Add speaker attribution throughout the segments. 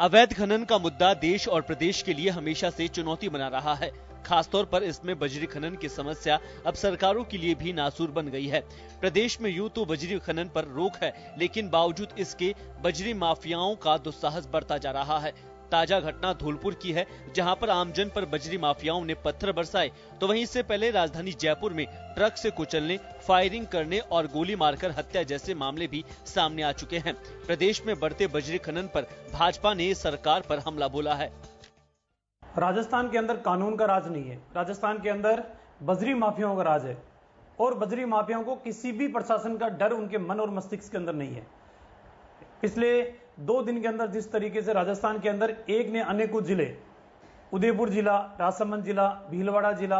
Speaker 1: अवैध खनन का मुद्दा देश और प्रदेश के लिए हमेशा से चुनौती बना रहा है। खासतौर पर इसमें बजरी खनन की समस्या अब सरकारों के लिए भी नासूर बन गई है। प्रदेश में यूं तो बजरी खनन पर रोक है, लेकिन बावजूद इसके बजरी माफियाओं का दुस्साहस बढ़ता जा रहा है। ताजा घटना धौलपुर की है, जहां पर आमजन पर बजरी माफियाओं ने पत्थर बरसाए, तो वहीं इससे पहले राजधानी जयपुर में ट्रक से कुचलने, फायरिंग करने और गोली मारकर हत्या जैसे मामले भी सामने आ चुके हैं। प्रदेश में बढ़ते बजरी खनन पर भाजपा ने सरकार पर हमला बोला है।
Speaker 2: राजस्थान के अंदर कानून का राज नहीं है, राजस्थान के अंदर बजरी माफियाओं का राज है और बजरी माफियाओं को किसी भी प्रशासन का डर उनके मन और मस्तिष्क के अंदर नहीं है। पिछले 2 दिन के अंदर जिस तरीके से राजस्थान के अंदर एक ने अनेकों जिले, उदयपुर जिला, राजसमंद जिला, भीलवाड़ा जिला,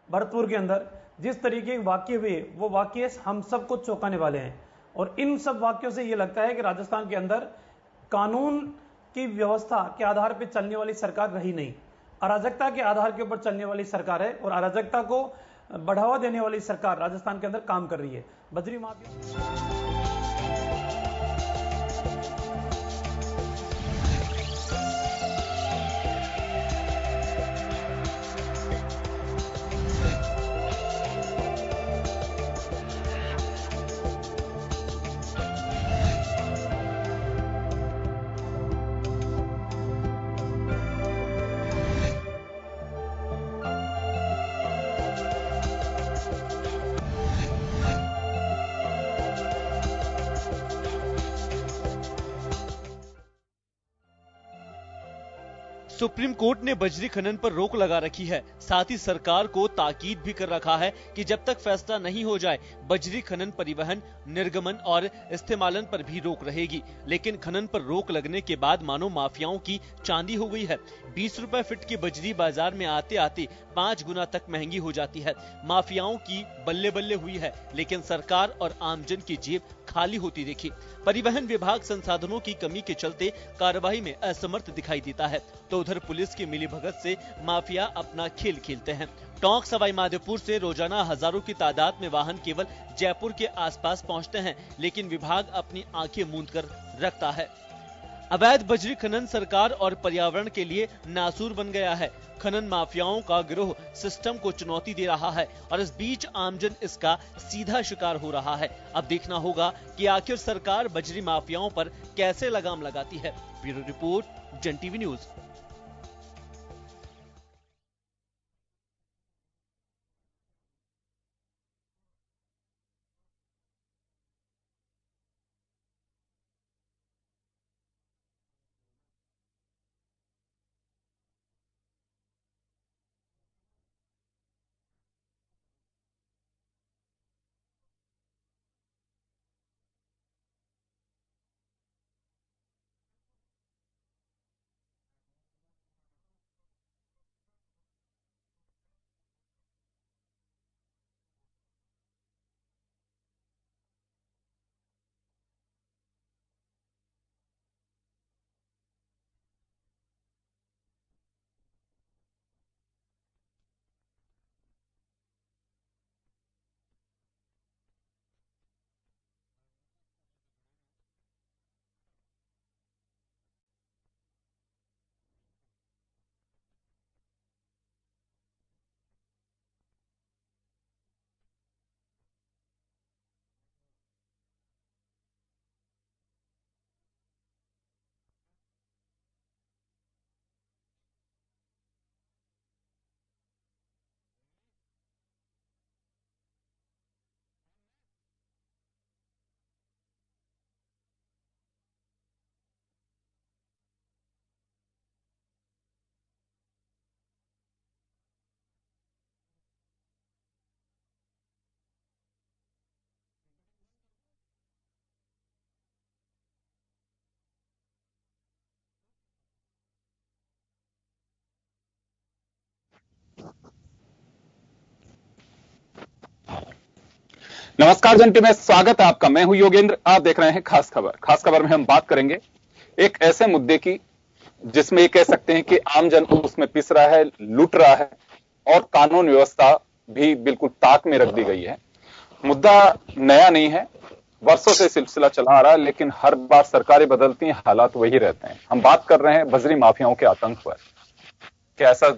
Speaker 2: भरतपुर के अंदर जिस तरीके के वाक्य हुए, वो वाक्य हम सबको चौंकाने वाले हैं। और इन सब वाक्यों से ये लगता है कि राजस्थान के अंदर कानून की व्यवस्था के आधार पर चलने वाली सरकार रही नहीं, अराजकता के आधार के ऊपर चलने वाली सरकार है और अराजकता को बढ़ावा देने वाली सरकार राजस्थान के अंदर काम कर रही है। बजरी माफिया
Speaker 1: सुप्रीम कोर्ट ने बजरी खनन पर रोक लगा रखी है। साथ ही सरकार को ताकीद भी कर रखा है कि जब तक फैसला नहीं हो जाए, बजरी खनन, परिवहन, निर्गमन और इस्तेमालन पर भी रोक रहेगी। लेकिन खनन पर रोक लगने के बाद मानो माफियाओं की चांदी हो गई है। 20 रुपए फीट की बजरी बाजार में आते आते 5 गुना तक महंगी हो जाती है। माफियाओं की बल्ले बल्ले हुई है, लेकिन सरकार और आमजन की जेब खाली होती देखी। परिवहन विभाग संसाधनों की कमी के चलते कार्रवाई में असमर्थ दिखाई देता है, तो उधर पुलिस की मिलीभगत से माफिया अपना खेल खेलते हैं। टोंक सवाई माधोपुर से रोजाना हजारों की तादाद में वाहन केवल जयपुर के आसपास पहुंचते हैं, लेकिन विभाग अपनी आंखें मूंद कर रखता है। अवैध बजरी खनन सरकार और पर्यावरण के लिए नासूर बन गया है। खनन माफियाओं का गिरोह सिस्टम को चुनौती दे रहा है और इस बीच आमजन इसका सीधा शिकार हो रहा है। अब देखना होगा कि आखिर सरकार बजरी माफियाओं पर कैसे लगाम लगाती है। ब्यूरो रिपोर्ट, जन टीवी न्यूज।
Speaker 3: नमस्कार जन टीवी में स्वागत है आपका। मैं हूं योगेंद्र। आप देख रहे हैं खास खबर। खास खबर में हम बात करेंगे एक ऐसे मुद्दे की जिसमें ये कह सकते हैं कि आम जन उसमें पिस रहा है, लूट रहा है और कानून व्यवस्था भी बिल्कुल ताक में रख दी गई है। मुद्दा नया नहीं है, वर्षों से सिलसिला चला आ रहा है, लेकिन हर बार सरकारें बदलती हैं, हालात वही रहते हैं। हम बात कर रहे हैं बजरी माफियाओं के आतंक पर। क्या ऐसा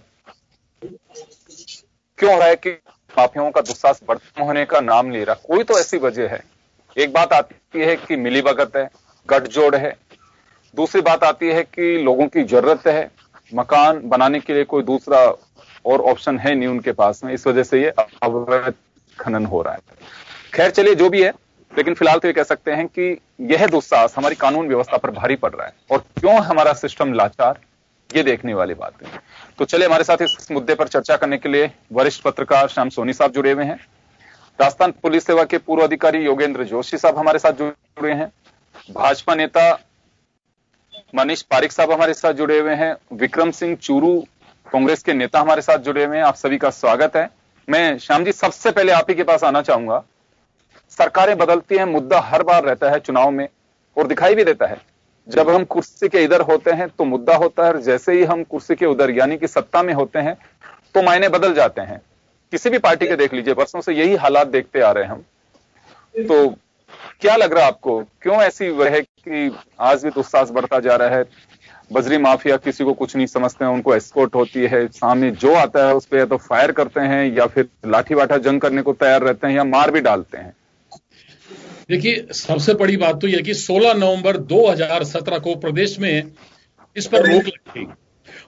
Speaker 3: क्यों हो रहा है कि माफियाओं का दुस्साहस बढ़ता होने का नाम ले रहा? कोई तो ऐसी वजह है। एक बात आती है कि मिलीभगत है, गठजोड़ है। दूसरी बात आती है कि लोगों की जरूरत है, मकान बनाने के लिए कोई दूसरा और ऑप्शन है नहीं उनके पास में, इस वजह से ये अवैध खनन हो रहा है। खैर चलिए, जो भी है, लेकिन फिलहाल तो ये कह सकते हैं कि यह दुस्साहस हमारी कानून व्यवस्था पर भारी पड़ रहा है, और क्यों हमारा सिस्टम लाचार, ये देखने वाली बात है। तो चलिए, हमारे साथ इस मुद्दे पर चर्चा करने के लिए वरिष्ठ पत्रकार श्याम सोनी साहब जुड़े हुए हैं। राजस्थान पुलिस सेवा के पूर्व अधिकारी योगेंद्र जोशी साहब हमारे साथ जुड़े हैं। भाजपा नेता मनीष पारिक साहब हमारे साथ जुड़े हुए हैं। विक्रम सिंह चूरू कांग्रेस के नेता हमारे साथ जुड़े हुए हैं। आप सभी का स्वागत है। मैं श्याम जी सबसे पहले आप ही के पास आना चाहूंगा। सरकारें बदलती हैं, मुद्दा हर बार रहता है चुनाव में, और दिखाई भी देता है। जब हम कुर्सी के इधर होते हैं तो मुद्दा होता है, और जैसे ही हम कुर्सी के उधर यानी कि सत्ता में होते हैं तो मायने बदल जाते हैं। किसी भी पार्टी के देख लीजिए, वर्षों से यही हालात देखते आ रहे हैं हम। तो क्या लग रहा है आपको, क्यों ऐसी वह है कि आज भी दुस्साहस बढ़ता जा रहा है? बजरी माफिया किसी को कुछ नहीं समझते हैं, उनको एस्कॉर्ट होती है, सामने जो आता है उस पर या तो फायर करते हैं या फिर लाठी वाठा जंग करने को तैयार रहते हैं या मार भी डालते हैं।
Speaker 4: देखिए, सबसे बड़ी बात तो यह कि 16 नवंबर 2017 को प्रदेश में इस पर रोक लगी,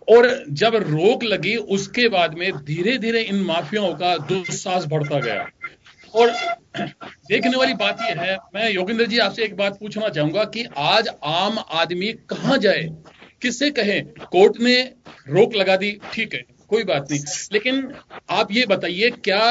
Speaker 4: और जब रोक लगी उसके बाद में धीरे धीरे इन माफियाओं का दुस्साहस बढ़ता गया। और देखने वाली बात यह है, मैं योगेंद्र जी आपसे एक बात पूछना चाहूंगा कि आज आम आदमी कहां जाए, किससे कहे? कोर्ट ने रोक लगा दी, ठीक है, कोई बात नहीं, लेकिन आप ये बताइए, क्या,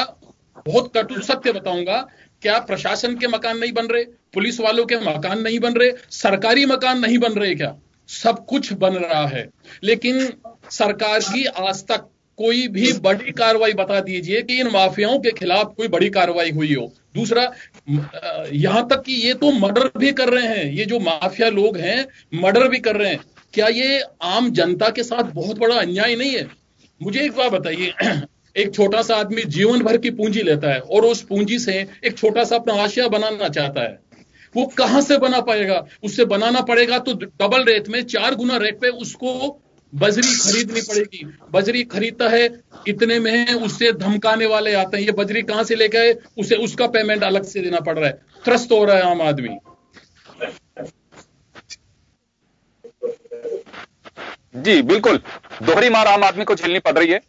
Speaker 4: बहुत कटु सत्य बताऊंगा, क्या प्रशासन के मकान नहीं बन रहे, पुलिस वालों के मकान नहीं बन रहे, सरकारी मकान नहीं बन रहे? क्या सब कुछ बन रहा है, लेकिन सरकार की आज तक कोई भी बड़ी कार्रवाई बता दीजिए कि इन माफियाओं के खिलाफ कोई बड़ी कार्रवाई हुई हो। दूसरा, यहां तक कि ये तो मर्डर भी कर रहे हैं, ये जो माफिया लोग हैं मर्डर भी कर रहे हैं। क्या ये आम जनता के साथ बहुत बड़ा अन्याय नहीं है? मुझे एक बात बताइए, एक छोटा सा आदमी जीवन भर की पूंजी लेता है और उस पूंजी से एक छोटा सा अपना आशिया बनाना चाहता है, वो कहां से बना पाएगा? उससे बनाना पड़ेगा तो डबल रेट में, 4 गुना रेट पे उसको बजरी खरीदनी पड़ेगी। बजरी खरीदता है, इतने में उससे धमकाने वाले आते हैं, ये बजरी कहां से लेके आए, उसे उसका पेमेंट अलग से देना पड़ रहा है। त्रस्त हो रहा है आम आदमी।
Speaker 3: जी बिल्कुल, दोहरी मार आम आदमी को झेलनी पड़ रही है।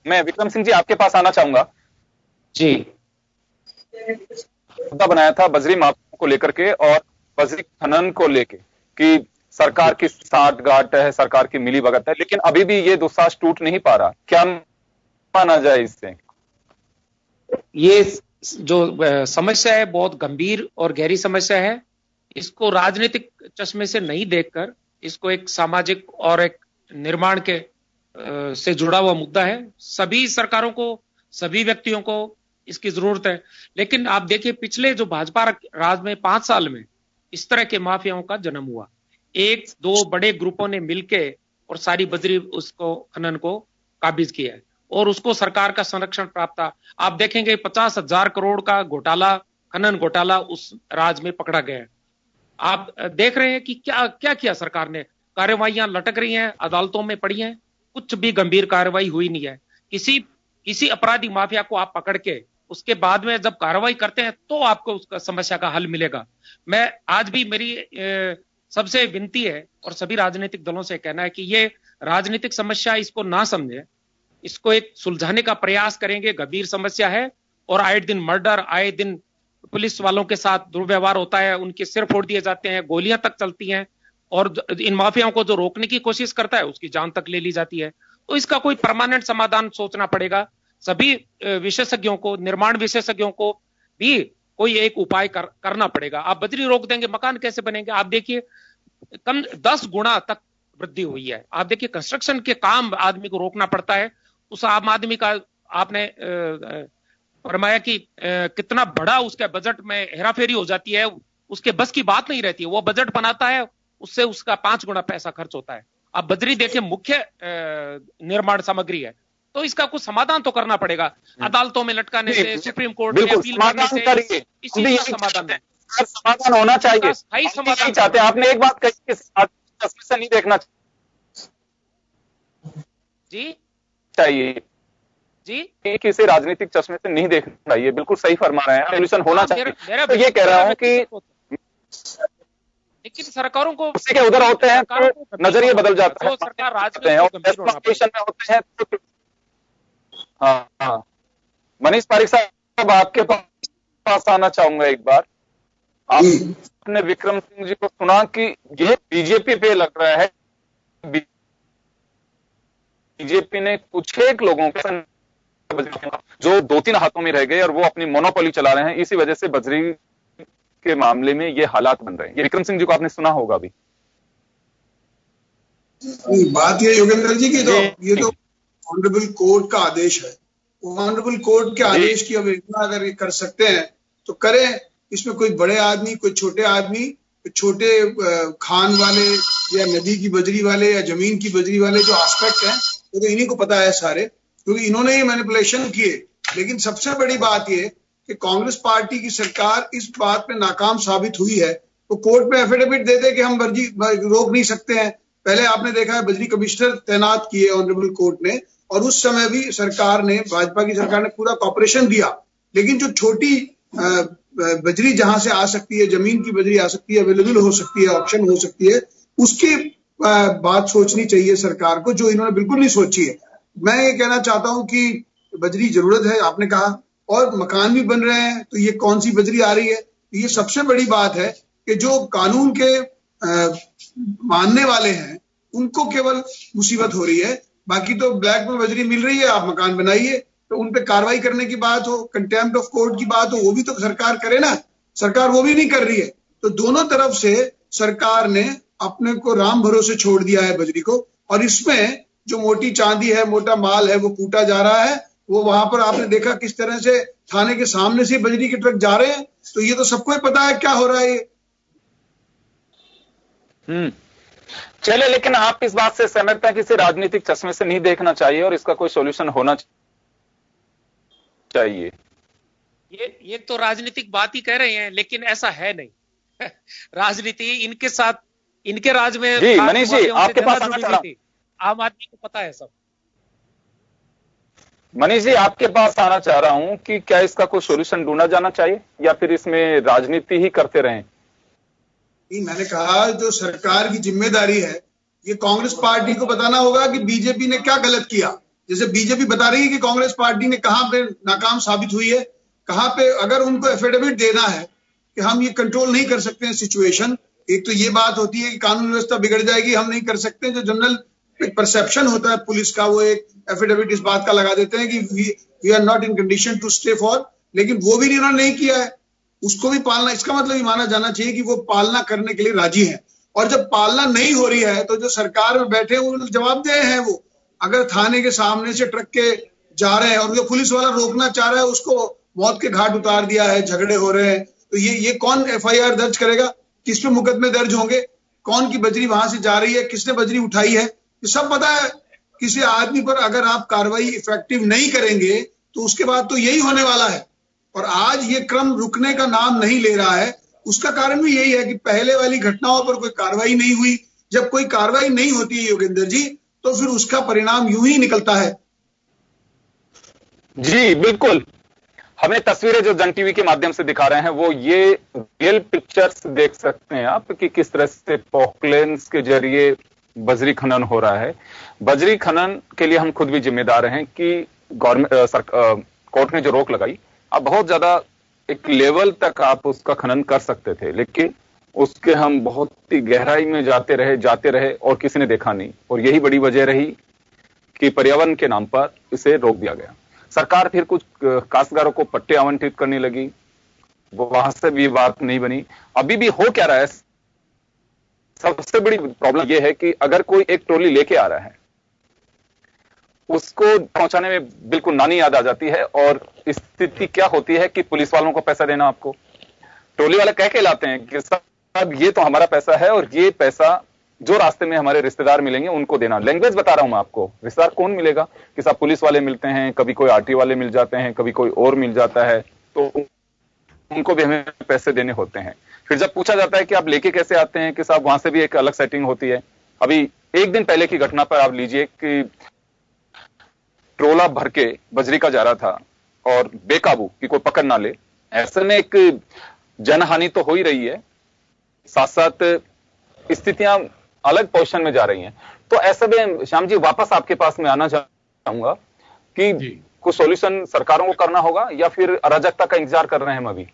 Speaker 3: मैं विक्रम सिंह जी आपके पास आना चाहूंगा।
Speaker 5: जी,
Speaker 3: मुद्दा बनाया था बजरी माफिया को लेकर के और बजरी खनन को लेके कि सरकार की साठगांठ है, सरकार की मिलीभगत है, लेकिन अभी भी ये दुस्साहस टूट नहीं पा रहा। क्या माना जाए इससे?
Speaker 5: ये जो समस्या है बहुत गंभीर और गहरी समस्या है। इसको राजनीतिक चश्मे से नहीं देखकर इसको एक सामाजिक और एक निर्माण के से जुड़ा हुआ मुद्दा है। सभी सरकारों को, सभी व्यक्तियों को इसकी जरूरत है। लेकिन आप देखिए, पिछले जो भाजपा राज में 5 साल में इस तरह के माफियाओं का जन्म हुआ। 1-2 बड़े ग्रुपों ने मिलके और सारी बजरी उसको खनन को काबिज किया है और उसको सरकार का संरक्षण प्राप्त था। आप देखेंगे 50,000 करोड़ का घोटाला, खनन घोटाला उस राज में पकड़ा गया है। आप देख रहे हैं कि क्या क्या किया सरकार ने। कार्रवाइयां लटक रही हैं, अदालतों में पड़ी हैं, कुछ भी गंभीर कार्रवाई हुई नहीं है। किसी अपराधी माफिया को आप पकड़ के उसके बाद में जब कार्रवाई करते हैं तो आपको उसका समस्या का हल मिलेगा। मैं आज भी मेरी सबसे विनती है और सभी राजनीतिक दलों से कहना है कि ये राजनीतिक समस्या, इसको ना समझे, इसको एक सुलझाने का प्रयास करेंगे। गंभीर समस्या है और आए दिन मर्डर, आए दिन पुलिस वालों के साथ दुर्व्यवहार होता है, उनके सिर फोड़ दिए जाते हैं, गोलियां तक चलती हैं, और इन माफियाओं को जो रोकने की कोशिश करता है उसकी जान तक ले ली जाती है। तो इसका कोई परमानेंट समाधान सोचना पड़ेगा। सभी विशेषज्ञों को, निर्माण विशेषज्ञों को भी कोई एक उपाय करना पड़ेगा। आप बजरी रोक देंगे, मकान कैसे बनेंगे? आप देखिए, कम 10 गुना तक वृद्धि हुई है। आप देखिए, कंस्ट्रक्शन के काम आदमी को रोकना पड़ता है। उस आम आदमी का आपने फरमाया कि कितना बड़ा उसके बजट में हेराफेरी हो जाती है, उसके बस की बात नहीं रहती है। वो बजट बनाता है, उससे उसका 5 गुना पैसा खर्च होता है। अब बजरी देखिए मुख्य निर्माण सामग्री है, तो इसका कुछ समाधान तो करना पड़ेगा। अदालतों में लटकाने से, सुप्रीम कोर्ट में अपील करने से इसी का समाधान है।
Speaker 3: समाधान होना चाहिए,
Speaker 5: स्थायी समाधान
Speaker 3: नहीं चाहते। आपने एक बात कही कि चश्मे से नहीं देखना
Speaker 5: जी
Speaker 3: चाहिए कि इसे राजनीतिक चश्मे से नहीं देखना चाहिए, बिल्कुल सही फरमा रहे हैं, सोल्यूशन होना चाहिए। तो ये कह रहा हूं कि
Speaker 5: लेकिन सरकारों को
Speaker 3: उसी के उधर होते हैं तो नजरिए बदल जाते हैं,
Speaker 5: सरकार
Speaker 3: पोजिशन में होते हैं तो हाँ। मनीष पारिक साहब, आपके पास आना चाहूंगा एक बार। आपने विक्रम सिंह जी को सुना कि ये बीजेपी पे लग रहा है, बीजेपी ने कुछ एक लोगों के जो 2-3 हाथों में रह गए और वो अपनी मोनोपोली चला रहे हैं, इसी वजह से बजरी के मामले में ये हालात बन रहे हैं। ये विक्रम सिंह जी को आपने सुना होगा भी।
Speaker 6: बात ये योगेंद्र जी की, तो ये तो ऑनरेबल कोर्ट का आदेश है। ऑनरेबल कोर्ट के आदेश की अवहेलना अगर ये कर सकते हैं तो करें। इसमें कोई बड़े आदमी, कोई छोटे आदमी, छोटे खान वाले या नदी की बजरी वाले या जमीन की बजरी वाले जो एस्पेक्ट हैं वो तो इन्हीं को पता है सारे, क्योंकि इन्होंने ही मैनिपुलेशन किए। लेकिन सबसे बड़ी बात ये कि कांग्रेस पार्टी की सरकार इस बात में नाकाम साबित हुई है तो कोर्ट में एफिडेविट दे दे कि हम बजरी रोक नहीं सकते हैं। पहले आपने देखा है बजरी कमिश्नर तैनात किए ऑनरेबल कोर्ट ने, और उस समय भी सरकार ने, भाजपा की सरकार ने पूरा कॉपरेशन दिया। लेकिन जो छोटी बजरी जहां से आ सकती है, जमीन की बजरी आ सकती है, अवेलेबल हो सकती है, ऑप्शन हो सकती है, उसकी बात सोचनी चाहिए सरकार को, जो इन्होंने बिल्कुल नहीं सोची है। मैं ये कहना चाहता हूं कि बजरी जरूरत है, आपने कहा, और मकान भी बन रहे हैं, तो ये कौन सी बजरी आ रही है? ये सबसे बड़ी बात है कि जो कानून के मानने वाले हैं उनको केवल मुसीबत हो रही है। बाकी तो ब्लैक में बजरी मिल रही है, आप मकान बनाइए, तो उन पे कार्रवाई करने की बात हो, कंटेम्प्ट ऑफ कोर्ट की बात हो, वो भी तो सरकार करे ना। सरकार वो भी नहीं कर रही है। तो दोनों तरफ से सरकार ने अपने को राम भरोसे छोड़ दिया है बजरी को, और इसमें जो मोटी चांदी है, मोटा माल है, वो कूटा जा रहा है। वो वहां पर आपने देखा किस तरह से थाने के सामने से बजरी के ट्रक जा रहे हैं। तो ये तो सबको ही पता है क्या हो रहा है ये।
Speaker 3: चले, लेकिन आप इस बात से सहमत हैं कि इसे राजनीतिक चश्मे से नहीं देखना चाहिए और इसका कोई सॉल्यूशन होना चाहिए?
Speaker 5: ये तो राजनीतिक बात ही कह रहे हैं, लेकिन ऐसा है नहीं। राजनीति इनके साथ, इनके राज में
Speaker 3: जी मनीष जी आपके पास आना चाह रहा हूं।
Speaker 5: आम आदमी को पता है सब।
Speaker 3: मनीष जी आपके पास आना चाह रहा हूं कि क्या इसका कोई सॉल्यूशन ढूंढा जाना चाहिए या फिर इसमें राजनीति ही करते रहें?
Speaker 6: मैंने कहा जो सरकार की जिम्मेदारी है, ये कांग्रेस पार्टी को बताना होगा कि बीजेपी ने क्या गलत किया। जैसे बीजेपी बता रही है कि कांग्रेस पार्टी ने कहां पे नाकाम साबित हुई है, कहां पे, अगर उनको एफिडेविट देना है कि हम ये कंट्रोल नहीं कर सकते हैं सिचुएशन। एक तो ये बात होती है कि कानून व्यवस्था बिगड़ जाएगी, हम नहीं कर सकते। जो जनरल परसेप्शन होता है पुलिस का, वो एक एफिडेविट इस बात का लगा देते हैं कि we are not in condition to stay for, लेकिन वो भी इन्होंने नहीं किया है। उसको भी पालना, इसका मतलब ये माना जाना चाहिए कि वो पालना करने के लिए राजी है। और जब पालना नहीं हो रही है तो जो सरकार में बैठे वो जवाबदेह हैं। वो अगर थाने के सामने से ट्रक के जा रहे हैं और जो पुलिस वाला रोकना चाह रहा है उसको मौत के घाट उतार दिया है, झगड़े हो रहे हैं, तो ये कौन एफआईआर दर्ज करेगा? किस पे मुकदमे दर्ज होंगे? कौन की बजरी वहां से जा रही है, किसने बजरी उठाई है, ये सब पता है। किसी आदमी पर अगर आप कार्रवाई इफेक्टिव नहीं करेंगे तो उसके बाद तो यही होने वाला है। और आज ये क्रम रुकने का नाम नहीं ले रहा है। उसका कारण भी यही है कि पहले वाली घटनाओं पर कोई कार्रवाई नहीं हुई। जब कोई कार्रवाई नहीं होती है योगेंद्र जी, तो फिर उसका परिणाम यूं ही निकलता है।
Speaker 3: जी बिल्कुल, हमें तस्वीरें जो जन टीवी के माध्यम से दिखा रहे हैं वो ये रियल पिक्चर्स देख सकते हैं आप कि किस तरह से पोकलेन्स के जरिए बजरी खनन हो रहा है। बजरी खनन के लिए हम खुद भी जिम्मेदार हैं कि कोर्ट ने जो रोक लगाई, अब बहुत ज्यादा एक लेवल तक आप उसका खनन कर सकते थे, लेकिन उसके हम बहुत ही गहराई में जाते रहे और किसी ने देखा नहीं। और यही बड़ी वजह रही कि पर्यावरण के नाम पर इसे रोक दिया गया। सरकार फिर कुछ काश्तकारों को पट्टे आवंटित करने लगी, वहां से भी बात नहीं बनी। अभी भी हो क्या रहा है, सबसे बड़ी प्रॉब्लम यह है कि अगर कोई एक ट्रॉली लेके आ रहा है, उसको पहुंचाने में बिल्कुल नानी याद आ जाती है। और स्थिति क्या होती है कि पुलिस वालों को पैसा देना, आपको ट्रॉली वाले कह के लाते हैं कि साहब ये तो हमारा पैसा है और ये पैसा जो रास्ते में हमारे रिश्तेदार मिलेंगे उनको देना। लैंग्वेज बता रहा हूं मैं आपको, रिश्तेदार कौन मिलेगा कि साहब पुलिस वाले मिलते हैं, कभी कोई आरटी वाले मिल जाते हैं, कभी कोई और मिल जाता है, तो उनको भी हमें पैसे देने होते हैं। फिर जब पूछा जाता है कि आप लेके कैसे आते हैं, कि साहब वहां से भी एक अलग सेटिंग होती है। अभी एक दिन पहले की घटना पर आप लीजिए कि ट्रोला भर के बजरी का जा रहा था और बेकाबू कि कोई पकड़ ना ले, ऐसे में एक जनहानि तो हो ही रही है, साथ साथ स्थितियां अलग पोजीशन में जा रही हैं। तो ऐसे में श्याम जी वापस आपके पास में आना चाहूंगा कि कुछ सॉल्यूशन सरकारों को करना होगा या फिर अराजकता का इंतजार कर रहे हैं हम अभी?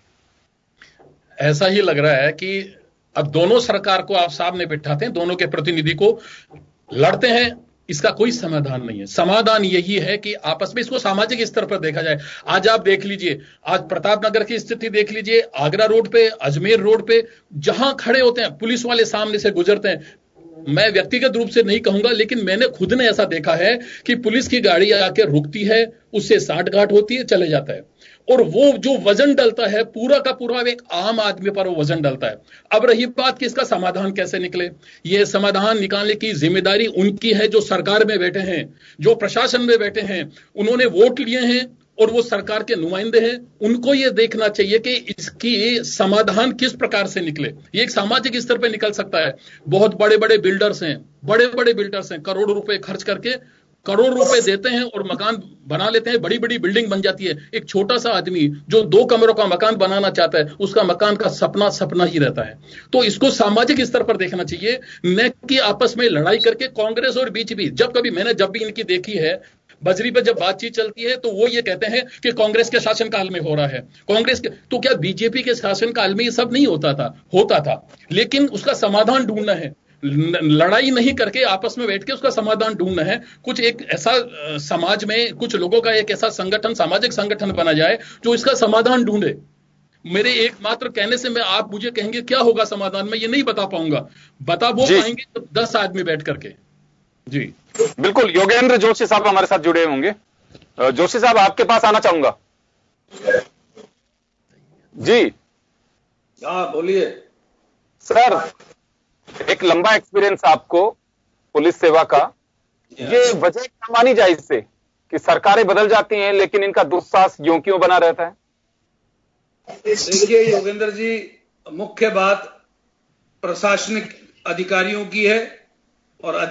Speaker 4: ऐसा ही लग रहा है कि अब दोनों सरकार को आप सामने बिठाते हैं, दोनों के प्रतिनिधि को लड़ते हैं, इसका कोई समाधान नहीं है। समाधान यही है कि आपस में इसको सामाजिक स्तर पर देखा जाए। आज आप देख लीजिए, आज प्रताप नगर की स्थिति देख लीजिए, आगरा रोड पे, अजमेर रोड पे जहां खड़े होते हैं पुलिस वाले सामने से गुजरते हैं। मैं व्यक्तिगत रूप से नहीं कहूंगा, लेकिन मैंने खुद ने ऐसा देखा है कि पुलिस की गाड़ी आके रुकती है, उससे साठ-गांठ होती है, चले जाता है, और वो जो वजन डलता है पूरा का पूरा एक आम आदमी पर वो वजन डलता है। अब रही बात कि इसका समाधान कैसे निकले, ये समाधान निकालने की जिम्मेदारी उनकी है जो सरकार में बैठे हैं, जो प्रशासन में बैठे हैं। उन्होंने वोट लिए हैं और वो सरकार के नुमाइंदे हैं। उनको ये देखना चाहिए कि इसकी समाधान किस प्रकार से निकले। ये एक सामाजिक स्तर पर निकल सकता है। बहुत बड़े बड़े बिल्डर्स हैं, करोड़ों रुपए खर्च करके करोड़ रुपए देते हैं और मकान बना लेते हैं, बड़ी बड़ी बिल्डिंग बन जाती है। एक छोटा सा आदमी जो 2 कमरों का मकान बनाना चाहता है, उसका मकान का सपना ही रहता है। तो इसको सामाजिक स्तर पर देखना चाहिए, न कि आपस में लड़ाई करके। कांग्रेस और बीजेपी जब भी इनकी देखी है, बजरी पर जब बातचीत चलती है तो वो ये कहते हैं कि कांग्रेस के शासनकाल में हो रहा है, तो क्या बीजेपी के शासनकाल में ये सब नहीं होता था, लेकिन उसका समाधान ढूंढना है। लड़ाई नहीं करके आपस में बैठ के उसका समाधान ढूंढना है। कुछ एक ऐसा समाज में कुछ लोगों का एक ऐसा संगठन, सामाजिक संगठन बना जाए जो इसका समाधान ढूंढे। मेरे एकमात्र कहने से मैं, आप मुझे कहेंगे क्या होगा समाधान, मैं ये नहीं बता पाऊंगा। बता वो पाएंगे तो 10 आदमी बैठ करके। जी
Speaker 3: बिल्कुल। योगेंद्र जोशी साहब हमारे साथ जुड़े होंगे। जोशी साहब आपके पास आना चाहूंगा। जी
Speaker 7: हाँ बोलिए
Speaker 3: सर। एक लंबा एक्सपीरियंस आपको पुलिस सेवा का, ये वजह क्या मानी जाए इससे कि सरकारें बदल जाती हैं लेकिन इनका दुस्साहस यूं क्यों बना रहता है?
Speaker 7: देखिए योगेंद्र जी, मुख्य बात प्रशासनिक अधिकारियों की है, और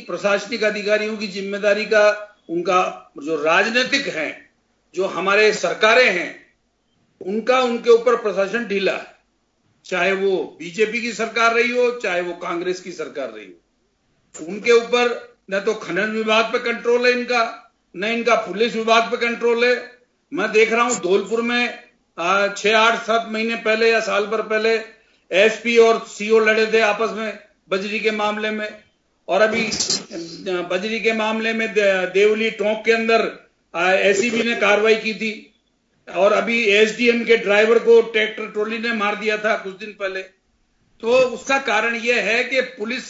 Speaker 7: प्रशासनिक अधिकारियों की जिम्मेदारी का, उनका जो राजनीतिक हैं, जो हमारे सरकारें हैं, उनका उनके ऊपर प्रशासन ढीला है। चाहे वो बीजेपी की सरकार रही हो, चाहे वो कांग्रेस की सरकार रही हो, उनके ऊपर न तो खनन विभाग पे कंट्रोल है इनका, न इनका पुलिस विभाग पे कंट्रोल है। मैं देख रहा हूं धौलपुर में 6, 8, 7 महीने पहले या साल भर पहले एसपी और सीओ लड़े थे आपस में बजरी के मामले में, और अभी बजरी के मामले में देवली टोंक के अंदर एसीबी ने कार्रवाई की थी, और अभी एसडीएम के ड्राइवर को ट्रैक्टर ट्रॉली ने मार दिया था कुछ दिन पहले। तो उसका कारण यह है कि पुलिस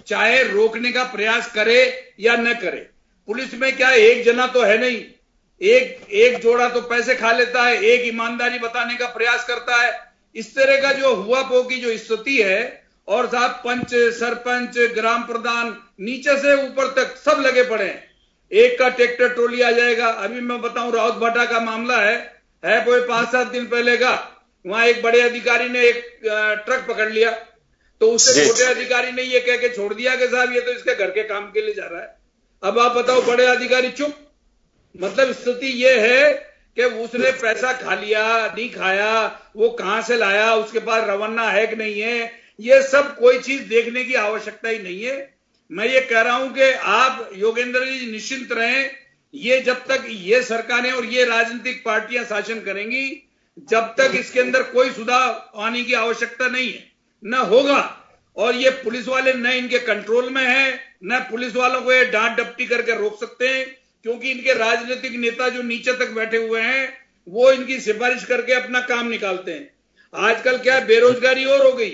Speaker 7: चाहे रोकने का प्रयास करे या न करे, पुलिस में क्या एक जना तो है नहीं, एक जोड़ा तो पैसे खा लेता है, एक ईमानदारी बताने का प्रयास करता है। इस तरह का जो हुआ पो की जो स्थिति है, और साहब पंच, सरपंच, ग्राम प्रधान, नीचे से ऊपर तक सब लगे पड़े हैं। एक का ट्रैक्टर ट्रॉली आ जाएगा। अभी मैं बताऊं, राउत भाटा का मामला है कोई 5-7 दिन पहले का। वहां एक बड़े अधिकारी ने एक ट्रक पकड़ लिया, तो उससे छोटे अधिकारी ने ये कह के छोड़ दिया कि साहब ये तो इसके घर के काम के लिए जा रहा है। अब आप बताओ, बड़े अधिकारी चुप। मतलब स्थिति ये है कि उसने पैसा खा लिया, नहीं खाया, वो कहां से लाया, उसके पास रवाना है कि नहीं है, ये सब कोई चीज देखने की आवश्यकता ही नहीं है। मैं ये कह रहा हूं कि आप योगेंद्र जी निश्चिंत रहें, ये जब तक ये सरकारें और ये राजनीतिक पार्टियां शासन करेंगी, जब तक इसके अंदर कोई सुधार आने की आवश्यकता नहीं है, न होगा। और ये पुलिस वाले न इनके कंट्रोल में है, न पुलिस वालों को ये डांट डपटी करके रोक सकते हैं, क्योंकि इनके राजनीतिक नेता जो नीचे तक बैठे हुए हैं, वो इनकी सिफारिश करके अपना काम निकालते हैं। आजकल क्या है, बेरोजगारी और हो गई,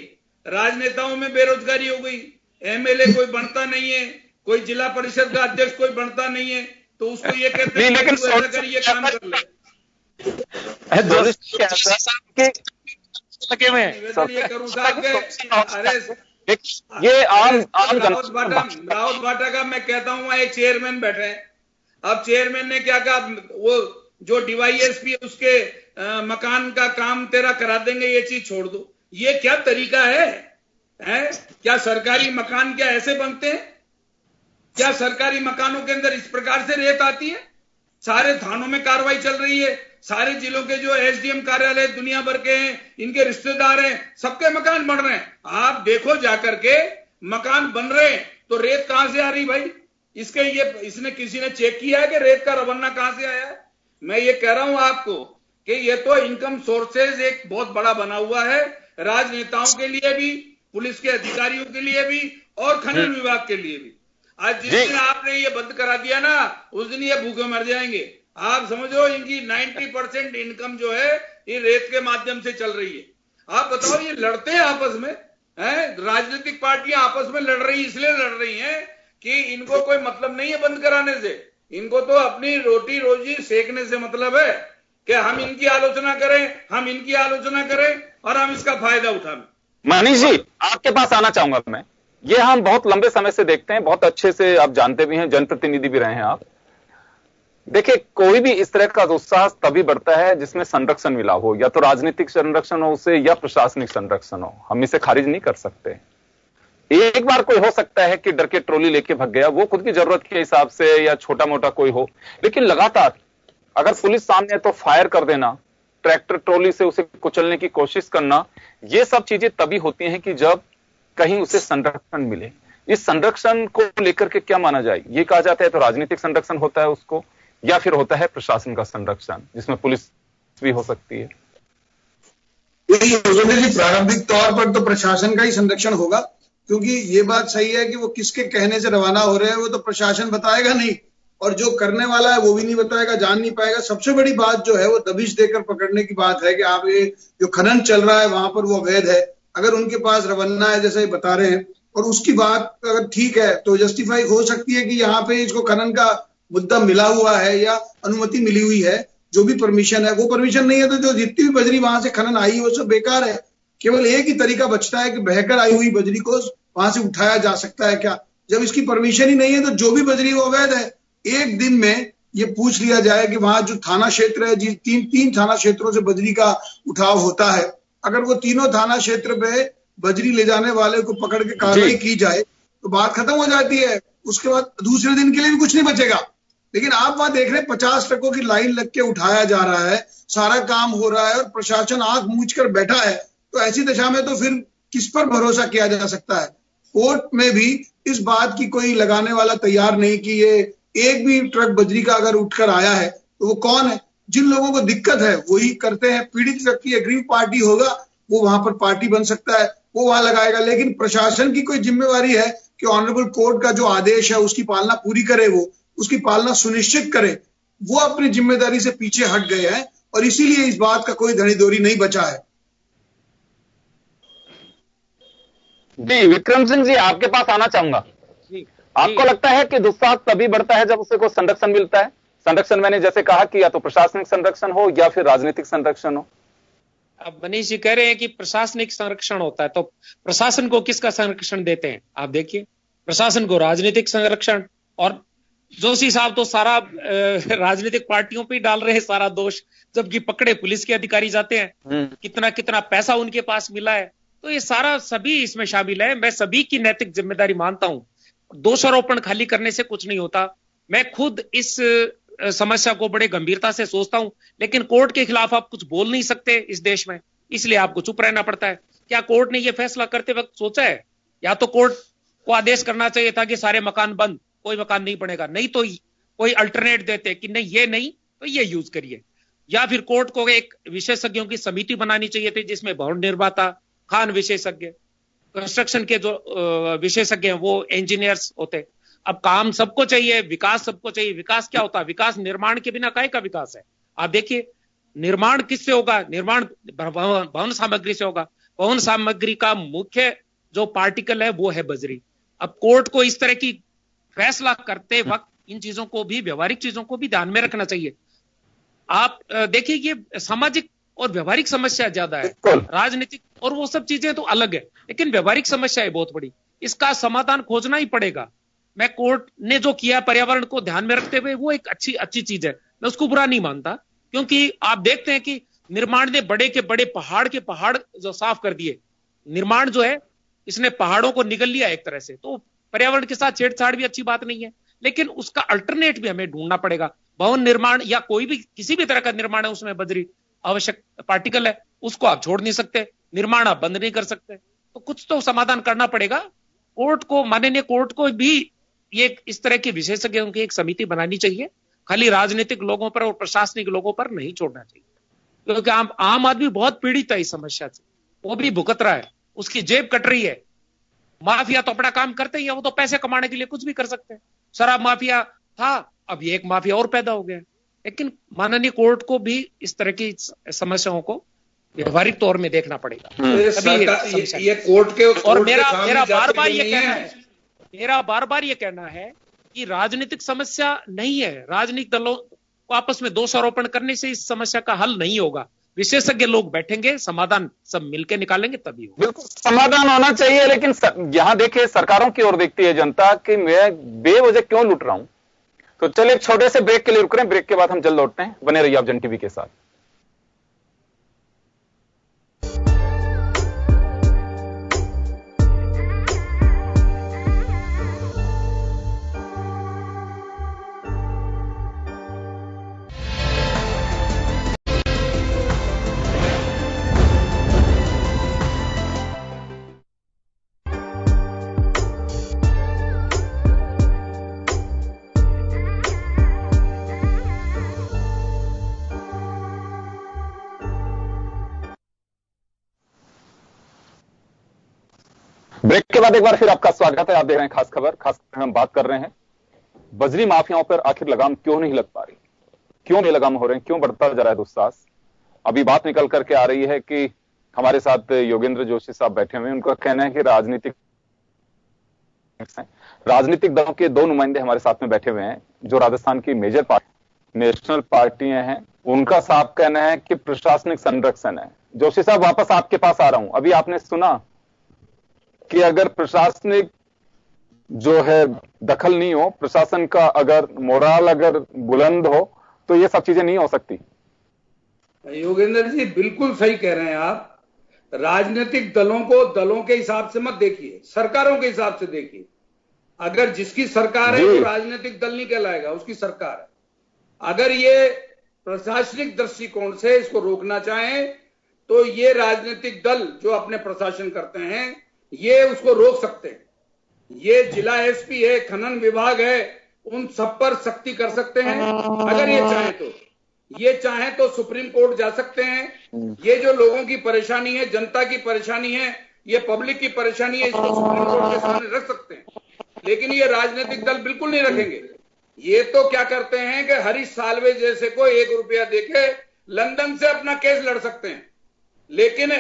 Speaker 7: राजनेताओं में बेरोजगारी हो गई। एमएलए कोई बनता नहीं है, कोई जिला परिषद का अध्यक्ष कोई बनता नहीं है, तो उसको ये कहते हैं कि तू ऐसा कर, ये काम कर ले। ये करूं साहब के, अरे
Speaker 3: ये आम
Speaker 7: राउत भाटा का मैं कहता हूं, एक चेयरमैन बैठे हैं। अब चेयरमैन ने क्या कहा, वो जो डीवाईएसपी है उसके मकान का काम तेरा करा देंगे, ये चीज छोड़ दो। ये क्या तरीका है? क्या सरकारी मकान क्या ऐसे बनते हैं? क्या सरकारी मकानों के अंदर इस प्रकार से रेत आती है? सारे थानों में कार्रवाई चल रही है, सारे जिलों के जो एसडीएम कार्यालय दुनिया भर के हैं, इनके रिश्तेदार हैं, सबके मकान बन रहे हैं। आप देखो जाकर के, मकान बन रहे हैं तो रेत कहां से आ रही भाई? इसने किसी ने चेक किया है कि रेत का रवन्ना कहां से आया है? मैं ये कह रहा हूं आपको कि ये तो इनकम सोर्सेज एक बहुत बड़ा बना हुआ है, राजनेताओं के लिए भी, पुलिस के अधिकारियों के लिए भी और खनन विभाग के लिए भी। आज जिस दिन आपने ये बंद करा दिया ना, उस दिन ये भूखे मर जाएंगे। आप समझो, इनकी 90% इनकम जो है ये रेत के माध्यम से चल रही है। आप बताओ, ये लड़ते हैं आपस में, राजनीतिक पार्टियां आपस में लड़ रही, इसलिए लड़ रही हैं कि इनको कोई मतलब नहीं है बंद कराने से। इनको तो अपनी रोटी रोजी सेकने से मतलब है कि हम इनकी आलोचना करें, हम इनकी आलोचना करें और हम इसका फायदा उठाएं।
Speaker 3: मनीष जी, आपके पास आना चाहूंगा मैं। ये हम बहुत लंबे समय से देखते हैं, बहुत अच्छे से आप जानते भी हैं, जनप्रतिनिधि भी रहे हैं आप। देखिए, कोई भी इस तरह का उत्साह तभी बढ़ता है जिसमें संरक्षण मिला हो, या तो राजनीतिक संरक्षण हो उसे, या प्रशासनिक संरक्षण हो। हम इसे खारिज नहीं कर सकते। एक बार कोई हो सकता है कि डर के ट्रॉली लेके भाग गया, वो खुद की जरूरत के हिसाब से, या छोटा मोटा कोई हो, लेकिन लगातार अगर पुलिस सामने है तो फायर कर देना, ट्रैक्टर ट्रॉली से उसे कुचलने की कोशिश करना, ये सब चीजें तभी होती हैं कि जब कहीं उसे संरक्षण मिले। इस संरक्षण को लेकर के क्या माना जाए? ये कहा जाता है तो राजनीतिक संरक्षण होता है उसको, या फिर होता है प्रशासन का संरक्षण, जिसमें पुलिस भी हो सकती है।
Speaker 6: प्रारंभिक तौर पर तो प्रशासन का ही संरक्षण होगा, क्योंकि ये बात सही है कि वो किसके कहने से रवाना हो रहे हैं वो तो प्रशासन बताएगा नहीं, और जो करने वाला है वो भी नहीं बताएगा, जान नहीं पाएगा। सबसे बड़ी बात जो है वो दबिश देकर पकड़ने की बात है कि आप ये जो खनन चल रहा है वहां पर वो अवैध है। अगर उनके पास रवन्ना है जैसे बता रहे हैं, और उसकी बात अगर ठीक है तो जस्टिफाई हो सकती है कि यहाँ पे इसको खनन का मुद्दा मिला हुआ है या अनुमति मिली हुई है, जो भी परमिशन है। वो परमिशन नहीं है तो जो जितनी भी बजरी वहां से खनन आई वो सब बेकार है। केवल एक ही तरीका बचता है कि बहकर आई हुई बजरी को वहां से उठाया जा सकता है क्या? जब इसकी परमिशन ही नहीं है तो जो भी बजरी वो अवैध है। एक दिन में ये पूछ लिया जाए कि वहां जो थाना क्षेत्र है, तीन थाना क्षेत्रों से बजरी का उठाव होता है, अगर वो तीनों थाना क्षेत्र पे बजरी ले जाने वाले को पकड़ के कार्रवाई की जाए तो बात खत्म हो जाती है। उसके बाद दूसरे दिन के लिए भी कुछ नहीं बचेगा। लेकिन आप वहां देख रहे हैं 50 ट्रकों की लाइन लग के उठाया जा रहा है, सारा काम हो रहा है और प्रशासन आंख मूंझ कर बैठा है। तो ऐसी दशा में तो फिर किस पर भरोसा किया जा सकता है? कोर्ट में भी इस बात की कोई लगाने वाला तैयार नहीं कि ये एक भी ट्रक बजरी का अगर उठकर आया है तो वो कौन है? जिन लोगों को दिक्कत है वही करते हैं। पीड़ित व्यक्ति एग्रीव पार्टी होगा, वो वहां पर पार्टी बन सकता है, वो वहां लगाएगा। लेकिन प्रशासन की कोई जिम्मेवारी है कि ऑनरेबल कोर्ट का जो आदेश है उसकी पालना पूरी करे, वो उसकी पालना सुनिश्चित करे। वो अपनी जिम्मेदारी से पीछे हट गए हैं और इसीलिए इस बात का कोई धड़ीधोरी नहीं बचा है।
Speaker 3: जी, विक्रम सिंह जी, आपके पास आना चाहूंगा। आपको लगता है कि दुस्साह तभी बढ़ता है जब उसे कोई संरक्षण मिलता है? संरक्षण मैंने जैसे कहा कि या तो प्रशासनिक संरक्षण हो या फिर राजनीतिक संरक्षण हो।
Speaker 5: अब मनीष जी कह रहे हैं कि प्रशासनिक संरक्षण होता है, तो प्रशासन को किसका संरक्षण देते हैं? आप देखिए, प्रशासन को राजनीतिक संरक्षण, और जोशी साहब तो सारा राजनीतिक पार्टियों पे डाल रहे हैं सारा दोष, जबकि पकड़े पुलिस के अधिकारी जाते हैं। कितना कितना पैसा उनके पास मिला है, तो ये सारा सभी इसमें शामिल है। मैं सभी की नैतिक जिम्मेदारी मानता हूं। दोषारोपण खाली करने से कुछ नहीं होता। मैं खुद इस समस्या को बड़े गंभीरता से सोचता हूं, लेकिन कोर्ट के खिलाफ आप कुछ बोल नहीं सकते इस देश में, इसलिए आपको चुप रहना पड़ता है। क्या कोर्ट ने यह फैसला करते वक्त सोचा है? या तो कोर्ट को आदेश करना चाहिए था कि सारे मकान बंद, कोई मकान नहीं बनेगा, नहीं तो कोई अल्टरनेट देते कि नहीं ये नहीं तो ये यूज करिए। या फिर कोर्ट को एक विशेषज्ञों की समिति बनानी चाहिए थी जिसमें भवन निर्माता, खान विशेषज्ञ, कंस्ट्रक्शन के जो विशेषज्ञ हैं वो इंजीनियर्स होते। अब काम सबको चाहिए, विकास सबको चाहिए। विकास क्या होता है? विकास निर्माण के बिना काहे का विकास है? आप देखिए, निर्माण किससे होगा? निर्माण भवन सामग्री से होगा। भवन सामग्री का मुख्य जो पार्टिकल है वो है बजरी। अब कोर्ट को इस तरह की फैसला करते वक्त इन चीजों को भी, व्यवहारिक चीजों को भी ध्यान में रखना चाहिए। आप देखिए, ये सामाजिक और व्यवहारिक समस्या ज्यादा है, राजनीतिक और वो सब चीजें तो अलग है, लेकिन व्यवहारिक समस्या है बहुत बड़ी। इसका समाधान खोजना ही पड़ेगा। मैं कोर्ट ने जो किया पर्यावरण को ध्यान में रखते हुए, वो एक अच्छी चीज है, मैं उसको बुरा नहीं मानता। क्योंकि आप देखते हैं कि निर्माण ने बड़े के बड़े पहाड़ के पहाड़ जो साफ कर दिए, निर्माण जो है इसने पहाड़ों को निगल लिया एक तरह से, तो पर्यावरण के साथ छेड़छाड़ भी अच्छी बात नहीं है, लेकिन उसका अल्टरनेट भी हमें ढूंढना पड़ेगा। भवन निर्माण या कोई भी किसी भी तरह का निर्माण है, उसमें बजरी आवश्यक पार्टिकल है, उसको आप छोड़ नहीं सकते, निर्माण आप बंद नहीं कर सकते, तो कुछ तो समाधान करना पड़ेगा। कोर्ट को, माननीय कोर्ट को भी ये इस तरह के विशेषज्ञों की एक समिति बनानी चाहिए, खाली राजनीतिक लोगों पर और प्रशासनिक लोगों पर नहीं छोड़ना चाहिए, क्योंकि आम आदमी बहुत पीड़ित है इस समस्या से, वो भी भुगत रहा है, उसकी जेब कट रही है। माफिया तो अपना काम करते ही है, वो तो पैसे कमाने के लिए कुछ भी कर सकते हैं। शराब माफिया था, अब ये एक माफिया और पैदा हो गया। लेकिन माननीय कोर्ट को भी इस तरह की समस्याओं को व्यवहारिक तौर में देखना पड़ेगा।
Speaker 7: ये कोर्ट के
Speaker 5: और मेरा बार बार ये कहना है कि राजनीतिक समस्या नहीं है, राजनीतिक दलों को आपस में दोषारोपण करने से इस समस्या का हल नहीं होगा। विशेषज्ञ लोग बैठेंगे, समाधान सब मिलकर निकालेंगे, तभी होगा।
Speaker 3: बिल्कुल समाधान होना चाहिए, लेकिन यहाँ देखिए सरकारों की ओर देखती है जनता कि मैं बेवजह क्यों लूट रहा हूं। तो चलिए एक छोटे से ब्रेक के लिए रुक रहे हैं, ब्रेक के बाद हम जल्द लौटते हैं। बने रहिए आप जन टीवी के साथ। ब्रेक के बाद एक बार फिर आपका स्वागत है। आप देख रहे हैं खास खबर। खास खबर हम बात कर रहे हैं बजरी माफियाओं पर आखिर लगाम क्यों नहीं लग पा रही, क्यों बेलगाम हो रहे हैं, क्यों बढ़ता जा रहा है दुस्साहस। अभी बात निकल करके आ रही है कि हमारे साथ योगेंद्र जोशी साहब बैठे हुए हैं, उनका कहना है कि राजनीतिक दलों के दो नुमाइंदे हमारे साथ में बैठे हुए हैं, जो राजस्थान की मेजर पार्टी नेशनल पार्टियां हैं। उनका साफ कहना है कि प्रशासनिक संरक्षण है। जोशी साहब वापस आपके पास आ रहा हूं। अभी आपने सुना कि अगर प्रशासनिक जो है दखल नहीं हो, प्रशासन का अगर मोराल अगर बुलंद हो, तो ये सब चीजें नहीं हो सकती।
Speaker 7: योगेंद्र जी बिल्कुल सही कह रहे हैं आप। राजनीतिक दलों को दलों के हिसाब से मत देखिए, सरकारों के हिसाब से देखिए। अगर जिसकी सरकार है वो राजनीतिक दल नहीं कहलाएगा, उसकी सरकार है। अगर ये प्रशासनिक दृष्टिकोण से इसको रोकना चाहें तो ये राजनीतिक दल जो अपने प्रशासन करते हैं ये उसको रोक सकते हैं। ये जिला एसपी है, खनन विभाग है, उन सब पर सख्ती कर सकते हैं अगर ये चाहे तो। ये चाहे तो सुप्रीम कोर्ट जा सकते हैं। ये जो लोगों की परेशानी है, जनता की परेशानी है, ये पब्लिक की परेशानी है, इसको सुप्रीम कोर्ट के सामने रख सकते हैं। लेकिन ये राजनीतिक दल बिल्कुल नहीं रखेंगे। ये तो क्या करते हैं कि हरीश साल्वे जैसे को 1 रुपया देके लंदन से अपना केस लड़ सकते हैं। लेकिन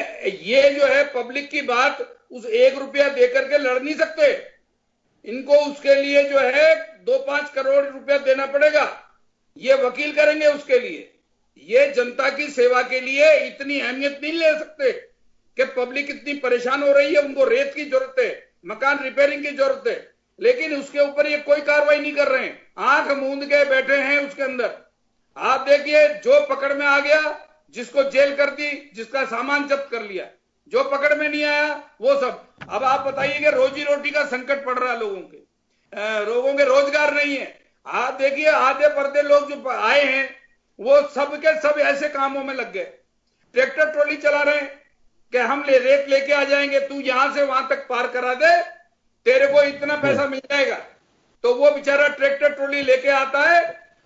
Speaker 7: ये जो है पब्लिक की बात उस 1 रुपया देकर के लड़ नहीं सकते। इनको उसके लिए जो है 2-5 करोड़ रुपया देना पड़ेगा। ये वकील करेंगे उसके लिए। ये जनता की सेवा के लिए इतनी अहमियत नहीं ले सकते कि पब्लिक इतनी परेशान हो रही है, उनको रेत की जरूरत है, मकान रिपेयरिंग की जरूरत है, लेकिन उसके ऊपर ये कोई कार्रवाई नहीं कर रहे हैं। आंख मूंद के बैठे हैं उसके अंदर। आप देखिए, जो पकड़ में आ गया जिसको जेल कर दी, जिसका सामान जब्त कर लिया, जो पकड़ में नहीं आया वो सब। अब आप बताइए कि रोजी रोटी का संकट पड़ रहा है लोगों के रोजगार नहीं है। आप देखिए, आधे पर्दे लोग जो आए हैं वो सब के सब ऐसे कामों में लग गए। ट्रैक्टर ट्रॉली चला रहे हैं कि हम रेत लेके आ जाएंगे, तू यहां से वहां तक पार करा दे, तेरे को इतना पैसा मिल जाएगा। तो वो बेचारा ट्रैक्टर ट्रॉली लेके आता है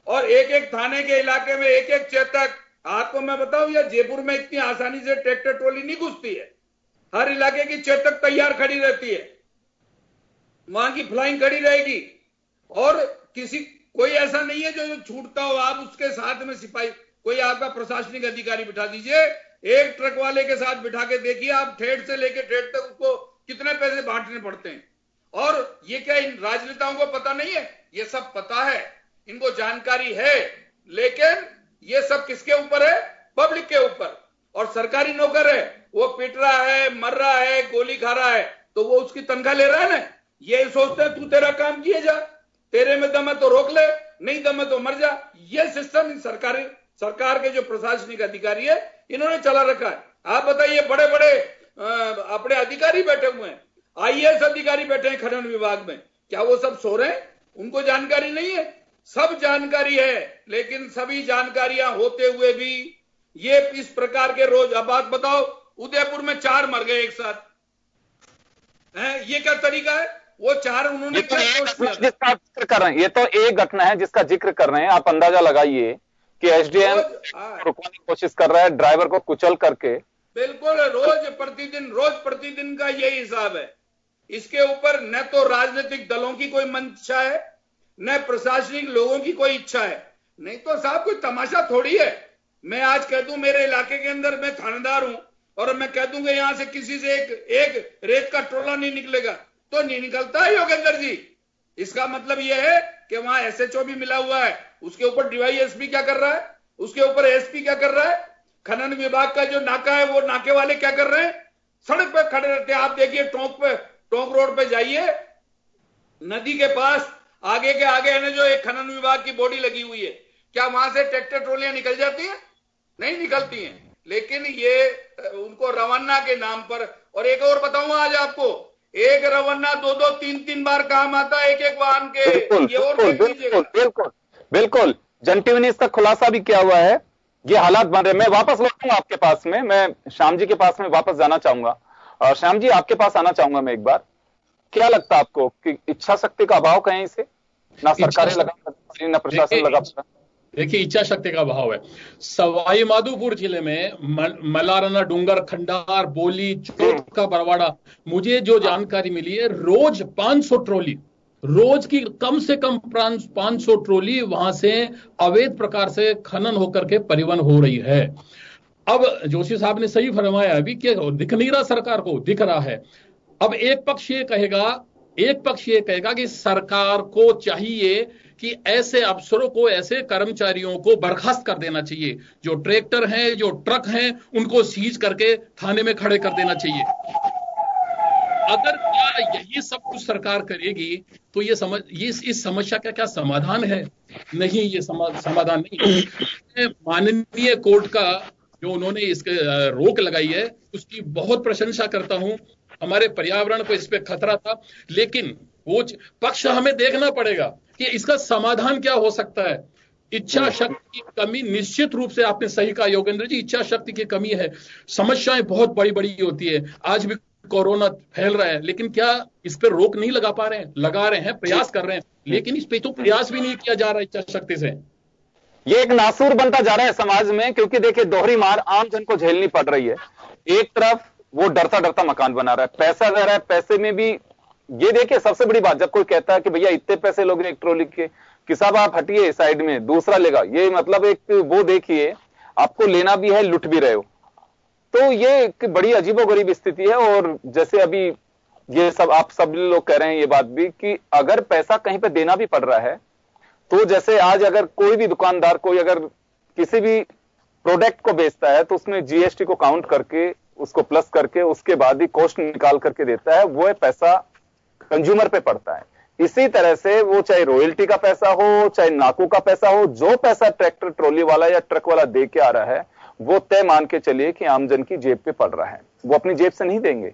Speaker 7: और एक एक थाने के इलाके में एक एक चेतक। आपको मैं बताऊं, या जयपुर में इतनी आसानी से ट्रैक्टर ट्रॉली नहीं घुसती है। हर इलाके की चेतक तैयार खड़ी रहती है, वहां की फ्लाइंग खड़ी रहेगी और कोई ऐसा नहीं है जो छूटता हो। आप उसके साथ में सिपाही, कोई आपका प्रशासनिक अधिकारी बिठा दीजिए, एक ट्रक वाले के साथ बिठा के देखिए आप, ठेठ से लेके ठेठ तक उसको कितने पैसे बांटने पड़ते हैं। और ये क्या इन राजनेताओं को पता नहीं है? ये सब पता है, इनको जानकारी है, लेकिन ये सब किसके ऊपर है? पब्लिक के ऊपर। और सरकारी नौकर है, वो पिट रहा है, मर रहा है, गोली खा रहा है, तो वो उसकी तनख्वाह ले रहा है ना। ये सोचते हैं तू तेरा काम किए जा, तेरे में दम है तो रोक ले, नहीं दम है तो मर जा। ये सिस्टम सरकार के जो प्रशासनिक अधिकारी है इन्होंने चला रखा है। आप बताइए, बड़े बड़े अपने अधिकारी बैठे हुए हैं, आईएएस अधिकारी बैठे हैं खनन विभाग में, क्या वो सब सो रहे हैं? उनको जानकारी नहीं है? सब जानकारी है, लेकिन सभी जानकारियां होते हुए भी ये इस प्रकार के रोज, अब बात बताओ, उदयपुर में 4 मर गए एक साथ, ये क्या तरीका है? वो 4 उन्होंने क्या सोच किया?
Speaker 3: जिसका जिक्र कर रहे हैं, ये तो एक घटना है जिसका जिक्र कर रहे हैं। आप अंदाजा लगाइए कि एसडीएम रुकने की कोशिश कर रहा है ड्राइवर को कुचल करके।
Speaker 7: बिल्कुल, रोज प्रतिदिन का यही हिसाब है। इसके ऊपर न तो राजनीतिक दलों की कोई मंशा है, न प्रशासनिक लोगों की कोई इच्छा है। नहीं तो साहब कोई तमाशा थोड़ी है। मैं आज कह दूं मेरे इलाके के अंदर मैं थानेदार हूं और मैं कह दूंगा यहां से किसी से एक रेत का ट्रोला नहीं निकलेगा, तो नहीं निकलता है योगेंद्र जी। इसका मतलब यह है कि वहां एसएचओ भी मिला हुआ है, उसके ऊपर डीवाईएसपी क्या कर रहा है, उसके ऊपर एसपी क्या कर रहा है, खनन विभाग का जो नाका है वो नाके वाले क्या कर रहे हैं, सड़क पे खड़े रहते हैं। आप देखिए टोंक रोड पे जाइए, नदी के पास आगे के आगे है ना जो एक खनन विभाग की बॉडी लगी हुई है, क्या वहां से ट्रैक्टर ट्रॉलियां निकल जाती हैं? नहीं निकलती हैं। लेकिन ये उनको रवाना के नाम पर, और एक और बताऊं आज आपको, एक रवाना 2-2, 3-3 बार काम आता है एक वाहन के। ये और
Speaker 3: बिल्कुल जन टीवी ने इसका खुलासा भी किया हुआ है। ये हालात बन रहे। मैं वापस लौटूंगा आपके पास में, मैं श्याम जी के पास में वापस जाना चाहूंगा। और श्याम जी आपके पास आना चाहूंगा मैं एक बार। क्या लगता है आपको कि इच्छा शक्ति का अभाव कहीं से, ना सरकारें लगा सकती, ना प्रशासन लगा सकता?
Speaker 4: देखिए, इच्छा शक्ति का अभाव है। सवाई माधोपुर जिले में मलारना, डूंगर, खंडार, बोली, चोट का बरवाड़ा, मुझे जो जानकारी मिली है, रोज 500 ट्रॉली, रोज की कम से कम 500 ट्रॉली वहां से अवैध प्रकार से खनन होकर के परिवहन हो रही है। अब जोशी साहब ने सही फरमाया अभी कि दिख नहीं रहा, सरकार को दिख रहा है। अब एक पक्ष ये कहेगा कि सरकार को चाहिए कि ऐसे अफसरों को, ऐसे कर्मचारियों को बर्खास्त कर देना चाहिए। जो ट्रैक्टर हैं, जो ट्रक हैं, उनको सीज करके थाने में खड़े कर देना चाहिए। अगर क्या यही सब कुछ सरकार करेगी तो इस समस्या का क्या समाधान है? नहीं, ये समाधान नहीं है। माननीय कोर्ट का जो उन्होंने इसके रोक लगाई है उसकी बहुत प्रशंसा करता हूं। हमारे पर्यावरण को इस पे खतरा था, लेकिन वो पक्ष हमें देखना पड़ेगा कि इसका समाधान क्या हो सकता है। इच्छा शक्ति की कमी, निश्चित रूप से आपने सही कहा योगेंद्र जी, इच्छा शक्ति की कमी है। समस्याएं बहुत बड़ी बड़ी होती है। आज भी कोरोना फैल रहा है, लेकिन क्या इस पर रोक नहीं लगा पा रहे हैं? लगा रहे हैं, प्रयास कर रहे हैं, लेकिन इस पे तो प्रयास भी नहीं किया जा रहा इच्छा शक्ति से।
Speaker 3: ये एक नासूर बनता जा रहा है समाज में, क्योंकि देखिए दोहरी मार आम जन को झेलनी पड़ रही है। एक तरफ वो डरता डरता मकान बना रहा है, पैसा दे रहा है, पैसे में भी ये देखिए सबसे बड़ी बात, जब कोई कहता है कि भैया इतने पैसे लोगे एक ट्रॉली के, कि साहब आप हटिए साइड में, दूसरा लेगा, ये मतलब एक वो देखिए आपको लेना भी है, लुट भी रहे हो। तो ये एक बड़ी अजीबोगरीब स्थिति है। और जैसे अभी ये सब आप सब लोग कह रहे हैं ये बात भी, कि अगर पैसा कहीं पे देना भी पड़ रहा है, तो जैसे आज अगर कोई भी दुकानदार कोई अगर किसी भी प्रोडक्ट को बेचता है तो उसमें जीएसटी को काउंट करके, उसको प्लस करके, उसके बाद ही कॉस्ट निकाल करके देता है, वो पैसा कंज्यूमर पे पड़ता है। इसी तरह से वो चाहे रॉयल्टी का पैसा हो, चाहे नाकों का पैसा हो, जो पैसा ट्रैक्टर ट्रॉली वाला या ट्रक वाला दे के आ रहा है, वो तय मान के चलिए कि आमजन की जेब पे पड़ रहा है। वो अपनी जेब से नहीं देंगे,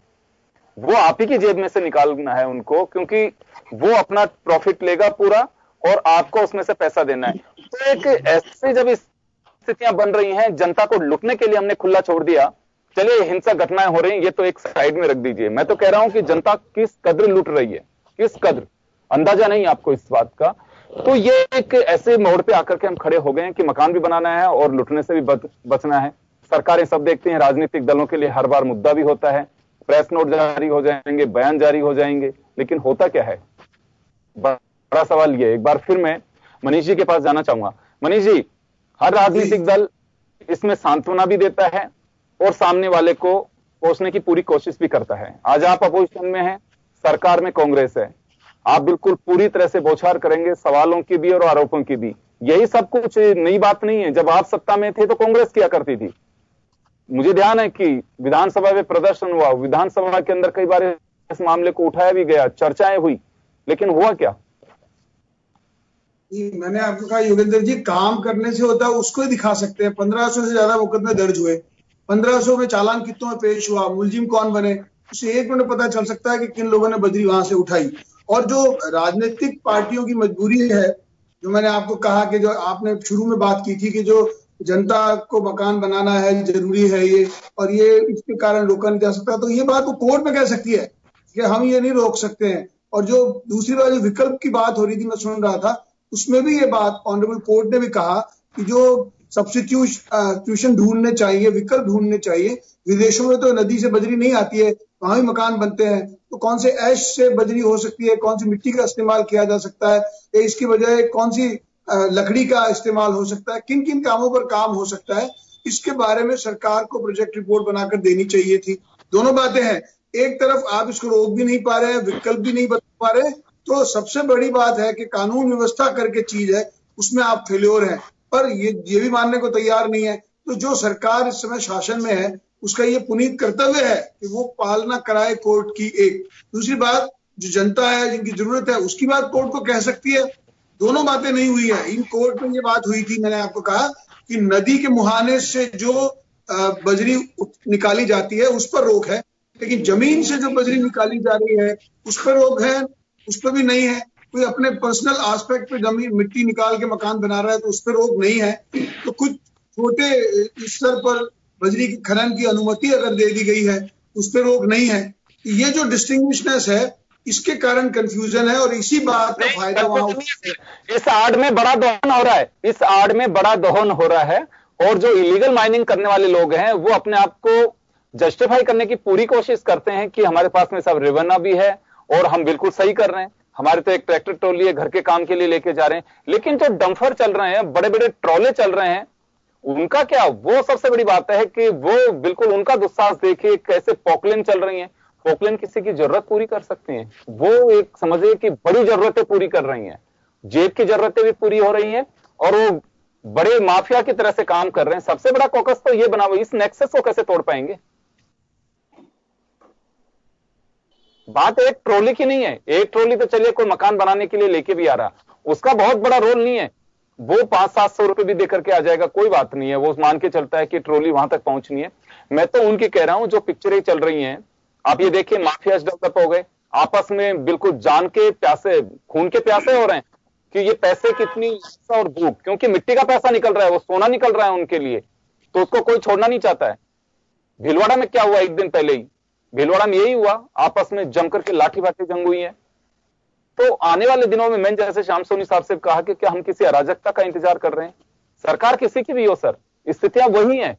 Speaker 3: वो आप ही की जेब में से निकालना है उनको, क्योंकि वो अपना प्रॉफिट लेगा पूरा और आपको उसमें से पैसा देना है। तो एक ऐसे जब स्थितियां बन रही हैं, जनता को लुटने के लिए हमने खुला छोड़ दिया। चलिए हिंसक घटनाएं हो रही हैं, ये तो एक साइड में रख दीजिए। मैं तो कह रहा हूं कि जनता किस कद्र लूट रही है, किस कद्र, अंदाजा नहीं आपको इस बात का। तो ये एक ऐसे मोड़ पे आकर के हम खड़े हो गए हैं कि मकान भी बनाना है और लुटने से भी बचना है। सरकारें सब देखती हैं, राजनीतिक दलों के लिए हर बार मुद्दा भी होता है, प्रेस नोट जारी हो जाएंगे, बयान जारी हो जाएंगे, लेकिन होता क्या है? बड़ा सवाल ये। एक बार फिर मैं मनीष जी के पास जाना चाहूंगा। मनीष जी, हर राजनीतिक दल इसमें सांत्वना भी देता है और सामने वाले को कोसने की पूरी कोशिश भी करता है। आज आप अपोजिशन में हैं, सरकार में कांग्रेस है, आप बिल्कुल पूरी तरह से बौछार करेंगे, सवालों की भी और आरोपों की भी। यही सब कुछ नई बात नहीं है। जब आप सत्ता में थे तो कांग्रेस किया करती थी। मुझे ध्यान है कि विधानसभा में प्रदर्शन हुआ, विधानसभा के अंदर कई बार इस मामले को उठाया भी गया, चर्चाएं हुई, लेकिन हुआ क्या?
Speaker 6: मैंने आपको कहा योगेंद्र जी, काम करने से होता है उसको ही दिखा सकते हैं। 1500 से ज्यादा मुकदमे दर्ज हुए, 1500 में चालान कितनों में पेश हुआ, मुलजिम कौन बने, उसे 1 मिनट पता चल सकता है कि किन लोगों ने बजरी वहां से उठाई। और जो राजनीतिक पार्टियों की मजबूरी है, जो मैंने आपको कहा कि जो आपने शुरू में बात की थी कि जो जनता को मकान बनाना है जरूरी है ये, और ये इसके कारण रोका नहीं जा सकता, तो ये बात वो कोर्ट में कह सकती है कि हम ये नहीं रोक सकते हैं। और जो दूसरी बात जो विकल्प की बात हो रही थी, मैं सुन रहा था, उसमें भी ये बात ऑनरेबल कोर्ट ने भी कहा कि जो सब्स्टिट्यूशन ढूंढने चाहिए, विकल्प ढूंढने चाहिए। विदेशों में तो नदी से बजरी नहीं आती है, वहां भी मकान बनते हैं, तो कौन से ऐश से बजरी हो सकती है, कौन सी मिट्टी का इस्तेमाल किया जा सकता है, या इसकी बजाय कौन सी लकड़ी का इस्तेमाल हो सकता है, किन किन कामों पर काम हो सकता है, इसके बारे में सरकार को प्रोजेक्ट रिपोर्ट बनाकर देनी चाहिए थी। दोनों बातें हैं, एक तरफ आप इसको रोक भी नहीं पा रहे हैं, विकल्प भी नहीं बता पा रहे, तो सबसे बड़ी बात है कि कानून व्यवस्था करके चीज है उसमें आप फेल्योर हैं, पर ये भी मानने को तैयार नहीं है। तो जो सरकार इस समय शासन में है उसका ये पुनीत कर्तव्य है कि वो पालना कराए कोर्ट की। एक दूसरी बात, जो जनता है जिनकी जरूरत है उसकी बात कोर्ट को कह सकती है। दोनों बातें नहीं हुई है। इन कोर्ट में ये बात हुई थी, मैंने आपको कहा कि नदी के मुहाने से जो बजरी निकाली जाती है उस पर रोक है, लेकिन जमीन से जो बजरी निकाली जा रही है उस पर रोक है, उस पर भी नहीं है। कोई अपने पर्सनल एस्पेक्ट पे जमीन मिट्टी निकाल के मकान बना रहा है तो उस पर रोक नहीं है। तो कुछ छोटे स्तर पर बजरी की खनन की अनुमति अगर दे दी गई है उस पर रोक नहीं है। ये जो डिस्टिंग्विशनेस है इसके कारण कंफ्यूजन है, और इसी बात का फायदा वहां
Speaker 3: इस आड़ में बड़ा दोहन हो रहा है, इस आड़ में बड़ा दोहन हो रहा है। और जो इलीगल माइनिंग करने वाले लोग हैं वो अपने आप को जस्टिफाई करने की पूरी कोशिश करते हैं कि हमारे पास में सब रिवन्ना भी है और हम बिल्कुल सही कर रहे हैं, हमारे तो एक ट्रैक्टर ट्रॉली है घर के काम के लिए लेके जा रहे हैं। लेकिन जो डंफर चल रहे हैं, बड़े बड़े ट्रॉले चल रहे हैं, उनका क्या, वो सबसे बड़ी बात है कि वो बिल्कुल उनका दुस्साहस देखिए कैसे पोकलेन चल रही हैं। पोकलेन किसी की जरूरत पूरी कर सकते हैं, वो एक समझिए कि बड़ी जरूरतें पूरी कर रही हैं, जेब की जरूरतें भी पूरी हो रही हैं और वो बड़े माफिया की तरह से काम कर रहे हैं। सबसे बड़ा कोकस तो ये बना हुआ, इस नेक्सस को कैसे तोड़ पाएंगे। बात एक ट्रॉली की नहीं है, एक ट्रॉली तो चलिए कोई मकान बनाने के लिए लेके भी आ रहा, उसका बहुत बड़ा रोल नहीं है, वो 500-700 रुपए भी दे करके आ जाएगा, कोई बात नहीं है, वो मान के चलता है कि ट्रॉली वहां तक पहुंचनी है। मैं तो उनकी कह रहा हूं जो पिक्चरें चल रही हैं, आप ये देखिए माफियाज डेवलप हो गए, आपस में बिल्कुल जान के प्यासे, खून के प्यासे हो रहे हैं कि ये पैसे कितनी और भूख, क्योंकि मिट्टी का पैसा निकल रहा है, वो सोना निकल रहा है उनके लिए, तो उसको कोई छोड़ना नहीं चाहता है। भीलवाड़ा में क्या हुआ, एक दिन पहले ही भीलवाड़ा में यही हुआ, आपस में जमकर के लाठी बाठी जंग हुई है। तो आने वाले दिनों में मैंने जैसे श्याम सोनी साहब से कहा कि क्या हम किसी अराजकता का इंतजार कर रहे हैं, सरकार किसी की भी हो सर, स्थितियां वही हैं।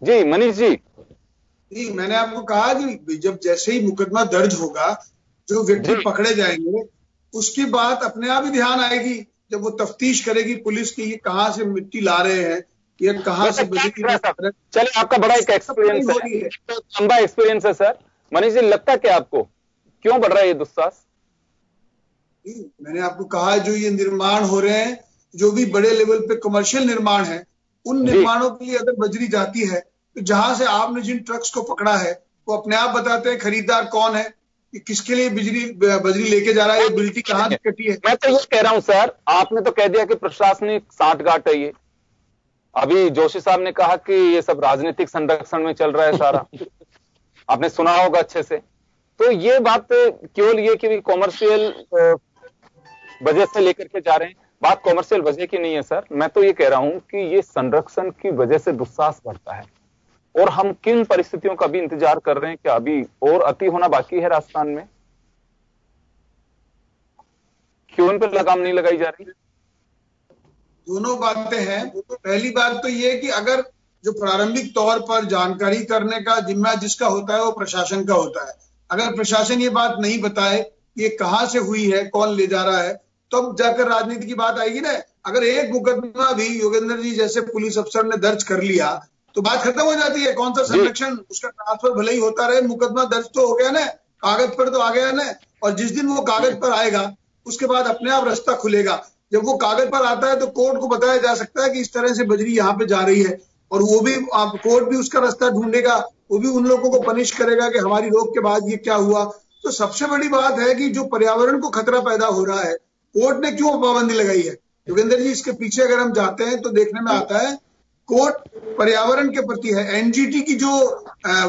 Speaker 3: जी मनीष जी।
Speaker 6: मैंने आपको कहा कि जब जैसे ही मुकदमा दर्ज होगा, जो व्यक्ति पकड़े जाएंगे उसकी बात अपने आप ही ध्यान आएगी, जब वो तफ्तीश करेगी पुलिस की, ये कहां से मिट्टी ला रहे हैं, ये कहां से
Speaker 3: चलिए आपका बड़ा एक एक्सपीरियंस है, तो लंबा एक्सपीरियंस है सर। मनीष जी लगता क्या आपको, क्यों बढ़ रहा है ये दुस्साहस?
Speaker 6: मैंने आपको कहा जो ये निर्माण हो रहे हैं, जो भी बड़े लेवल पे कमर्शियल निर्माण है, उन निर्माणों के लिए अगर बजरी जाती है तो जहां से आपने जिन ट्रक्स को पकड़ा है वो अपने आप बताते हैं खरीदार कौन है, कि किसके लिए बजरी लेके जा रहा है, ये बिल्टी कहां से कटी है।
Speaker 3: मैं तो ये कह रहा हूं सर, आपने तो कह दिया कि प्रशासनिक सांठगांठ है ये, अभी जोशी साहब ने कहा कि ये सब राजनीतिक संरक्षण में चल रहा है सारा, आपने सुना होगा अच्छे से। तो ये बात केवल ये कि कॉमर्शियल वजह से लेकर के जा रहे हैं, बात कॉमर्शियल वजह की नहीं है सर। मैं तो ये कह रहा हूं कि ये संरक्षण की वजह से दुस्साहस बढ़ता है, और हम किन परिस्थितियों का भी इंतजार कर रहे हैं, क्या अभी और अति होना बाकी है राजस्थान में? क्यों इन पर लगाम नहीं लगाई जा रही?
Speaker 6: दोनों बातें हैं। पहली बात तो ये कि अगर जो प्रारंभिक तौर पर जानकारी करने का जिम्मा जिसका होता है वो प्रशासन का होता है, अगर प्रशासन ये बात नहीं बताए ये कहां से हुई है, कौन ले जा रहा है, तब तो जाकर राजनीति की बात आएगी ना। अगर एक मुकदमा भी योगेंद्र जी जैसे पुलिस अफसर ने दर्ज कर लिया तो बात खत्म हो जाती है। कौन सा संरक्षण, उसका ट्रांसफर भले ही होता रहे, मुकदमा दर्ज तो हो गया ना, कागज पर तो आ गया ना, और जिस दिन वो कागज पर आएगा उसके बाद अपने आप रास्ता खुलेगा। जब वो कागज पर आता है तो कोर्ट को बताया जा सकता है कि इस तरह से बजरी यहाँ पे जा रही है, और वो भी कोर्ट भी उसका रास्ता ढूंढेगा, वो भी उन लोगों को पनिश करेगा कि हमारी रोक के बाद ये क्या हुआ। तो सबसे बड़ी बात है कि जो पर्यावरण को खतरा पैदा हो रहा है, कोर्ट ने क्यों पाबंदी लगाई है? योगेंद्र जी, इसके पीछे अगर हम जाते हैं तो देखने में आता है कोर्ट पर्यावरण के प्रति है। एनजीटी की जो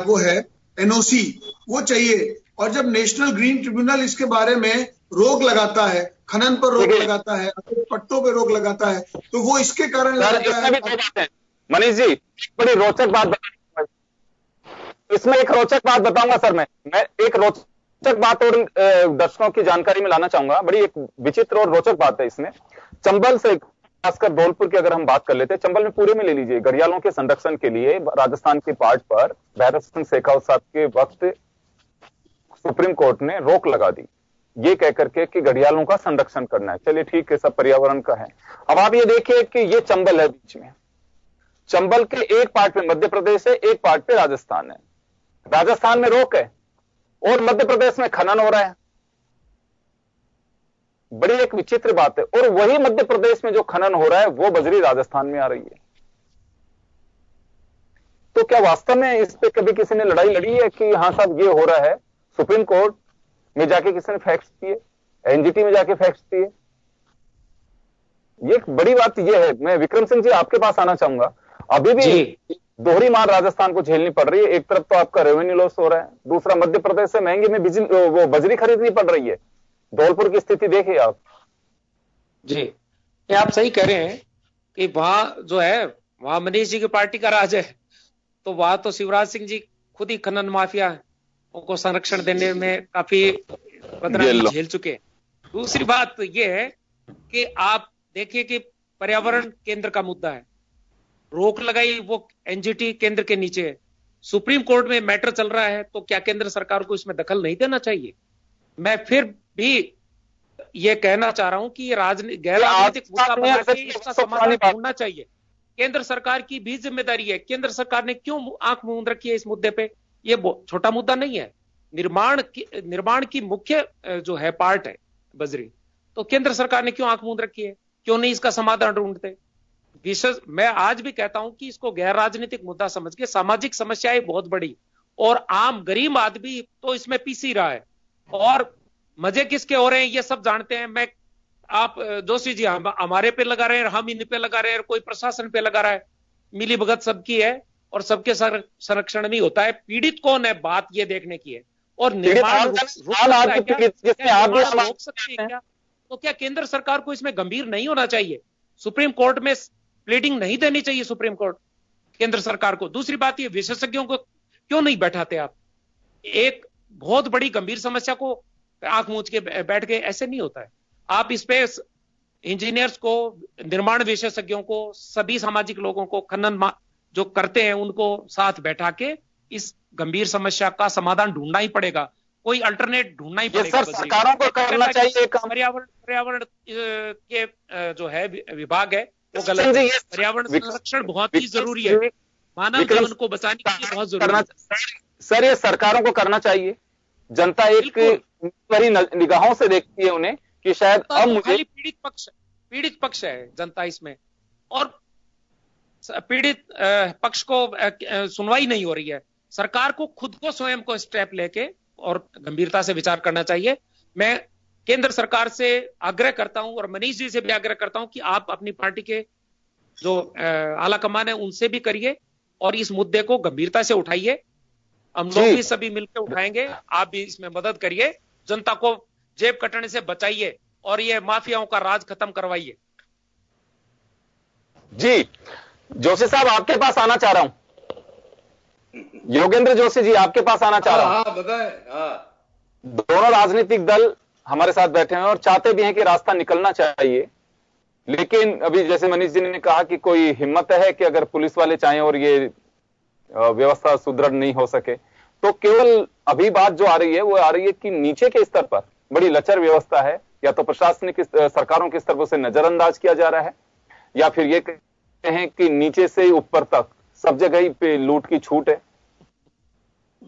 Speaker 6: वो है एनओसी वो चाहिए, और जब नेशनल ग्रीन ट्रिब्यूनल इसके बारे में रोक लगाता है, खनन पर रोक लगाता है, पट्टों पर रोक लगाता है, तो वो इसके कारण लगाता है।
Speaker 3: मनीष जी, बड़ी रोचक बात बताऊंगा इसमें, एक रोचक बात बताऊंगा सर। मैं एक रोचक बात और दर्शकों की जानकारी में लाना चाहूंगा। बड़ी एक विचित्र और रोचक बात है इसमें। चंबल से खासकर धौलपुर की अगर हम बात कर लेते हैं, चंबल में पूरे में ले लीजिए, घड़ियालों के संरक्षण के लिए राजस्थान के पार्ट पर भैरव सिंह शेखावत साहब के वक्त सुप्रीम कोर्ट ने रोक लगा दी, ये कहकर के कि घड़ियालों का संरक्षण करना है। चलिए ठीक है, सब पर्यावरण का है। अब आप ये देखिए कि ये चंबल है, बीच में चंबल के एक पार्ट में मध्य प्रदेश है, एक पार्ट पे राजस्थान है। राजस्थान में रोक है और मध्य प्रदेश में खनन हो रहा है। बड़ी एक विचित्र बात है। और वही मध्य प्रदेश में जो खनन हो रहा है वो बजरी राजस्थान में आ रही है। तो क्या वास्तव में इस पे कभी किसी ने लड़ाई लड़ी है कि हां साहब ये हो रहा है? सुप्रीम कोर्ट में जाके किसी ने फैक्ट्स दिए, एनजीटी में जाके फैक्ट्स दिए? ये एक बड़ी बात ये है। मैं विक्रम सिंह जी आपके पास आना चाहूंगा। अभी भी दोहरी मार राजस्थान को झेलनी पड़ रही है। एक तरफ तो आपका रेवेन्यू लॉस हो रहा है, दूसरा मध्य प्रदेश से महंगे में वो बजरी खरीदनी पड़ रही है। धौलपुर की स्थिति देखिए आप।
Speaker 5: जी, ये आप सही कह रहे हैं कि वहां जो है वहां मनीष जी की पार्टी का राज है, तो वहां तो शिवराज सिंह जी खुद ही खनन माफिया उनको संरक्षण देने में काफी बदनामी झेल चुके हैं। दूसरी बात ये है कि आप देखिए कि पर्यावरण केंद्र का मुद्दा है, रोक लगाई वो एनजीटी केंद्र के नीचे है, सुप्रीम कोर्ट में मैटर चल रहा है, तो क्या केंद्र सरकार को इसमें दखल नहीं देना चाहिए? मैं फिर भी ये कहना चाह रहा हूं कि ये गैर राजनीतिक मुद्दा बना के इसका समाधान ढूंढना चाहिए। केंद्र सरकार की भी जिम्मेदारी है। केंद्र सरकार ने क्यों आंख मूंद रखी है इस मुद्दे पे? ये छोटा मुद्दा नहीं है। निर्माण की मुख्य जो है पार्ट है बजरी, तो केंद्र सरकार ने क्यों आंख मूंद रखी है? क्यों नहीं इसका समाधान ढूंढते? मैं आज भी कहता हूं कि इसको गैर राजनीतिक मुद्दा समझ के, सामाजिक समस्याएं बहुत बड़ी और आम गरीब आदमी तो इसमें पीस ही रहा है, और मजे किसके हो रहे हैं ये सब जानते हैं। आप जोशी जी हमारे पे लगा रहे हैं, हम इन पे लगा रहे हैं, कोई प्रशासन पे लगा रहा है। मिली भगत सबकी है और सबके संरक्षण नहीं होता है। पीड़ित कौन है, बात ये देखने की है। और निर्माण रोक सकते हैं क्या? तो क्या केंद्र सरकार को इसमें गंभीर नहीं होना चाहिए? सुप्रीम कोर्ट में प्लीडिंग नहीं देनी चाहिए सुप्रीम कोर्ट केंद्र सरकार को? दूसरी बात, ये विशेषज्ञों को क्यों नहीं बैठाते आप? एक बहुत बड़ी गंभीर समस्या को आंख मूंद के बैठ गए, ऐसे नहीं होता है। आप इस पे इंजीनियर्स को, निर्माण विशेषज्ञों को, सभी सामाजिक लोगों को, खनन जो करते हैं उनको साथ बैठा के इस गंभीर समस्या का समाधान ढूंढना ही पड़ेगा। कोई अल्टरनेट ढूंढना ही पड़ेगा।
Speaker 3: सरकारों को करना चाहिए।
Speaker 5: पर्यावरण के जो है विभाग है वो गलत है। पर्यावरण संरक्षण बहुत ही जरूरी है, मानव जीवन को बचाने के लिए बहुत जरूरी है।
Speaker 3: सर, ये सरकारों को करना चाहिए। जनता एक बड़ी निगाहों से देखती है उन्हें कि शायद अब मुझे
Speaker 5: पीड़ित पक्ष है जनता इसमें, और पीड़ित पक्ष को सुनवाई नहीं हो रही है। सरकार को खुद को स्वयं को स्टेप लेके और गंभीरता से विचार करना चाहिए। मैं केंद्र सरकार से आग्रह करता हूं और मनीष जी से भी आग्रह करता हूं कि आप अपनी पार्टी के जो आला कमान है उनसे भी करिए और इस मुद्दे को गंभीरता से उठाइए। हम लोग भी सभी मिलकर उठाएंगे, आप भी इसमें मदद करिए, जनता को जेब कटने से बचाइए और ये माफियाओं का राज खत्म करवाइए।
Speaker 3: जी जोशी साहब, आपके पास आना चाह रहा हूं। योगेंद्र जोशी जी, आपके पास आना चाह रहा हूं।
Speaker 7: बताएं।
Speaker 3: दोनों राजनीतिक दल हमारे साथ बैठे हैं और चाहते भी हैं कि रास्ता निकलना चाहिए, लेकिन अभी जैसे मनीष जी ने कहा कि कोई हिम्मत है कि अगर पुलिस वाले चाहें और ये व्यवस्था सुदृढ़ नहीं हो सके, तो केवल अभी बात जो आ रही है वो आ रही है कि नीचे के स्तर पर बड़ी लचर व्यवस्था है, या तो प्रशासनिक सरकारों के स्तर पर उसे नजरअंदाज किया जा रहा है, या फिर ये कहें कि नीचे से ऊपर तक सब जगह ही पे लूट की छूट है।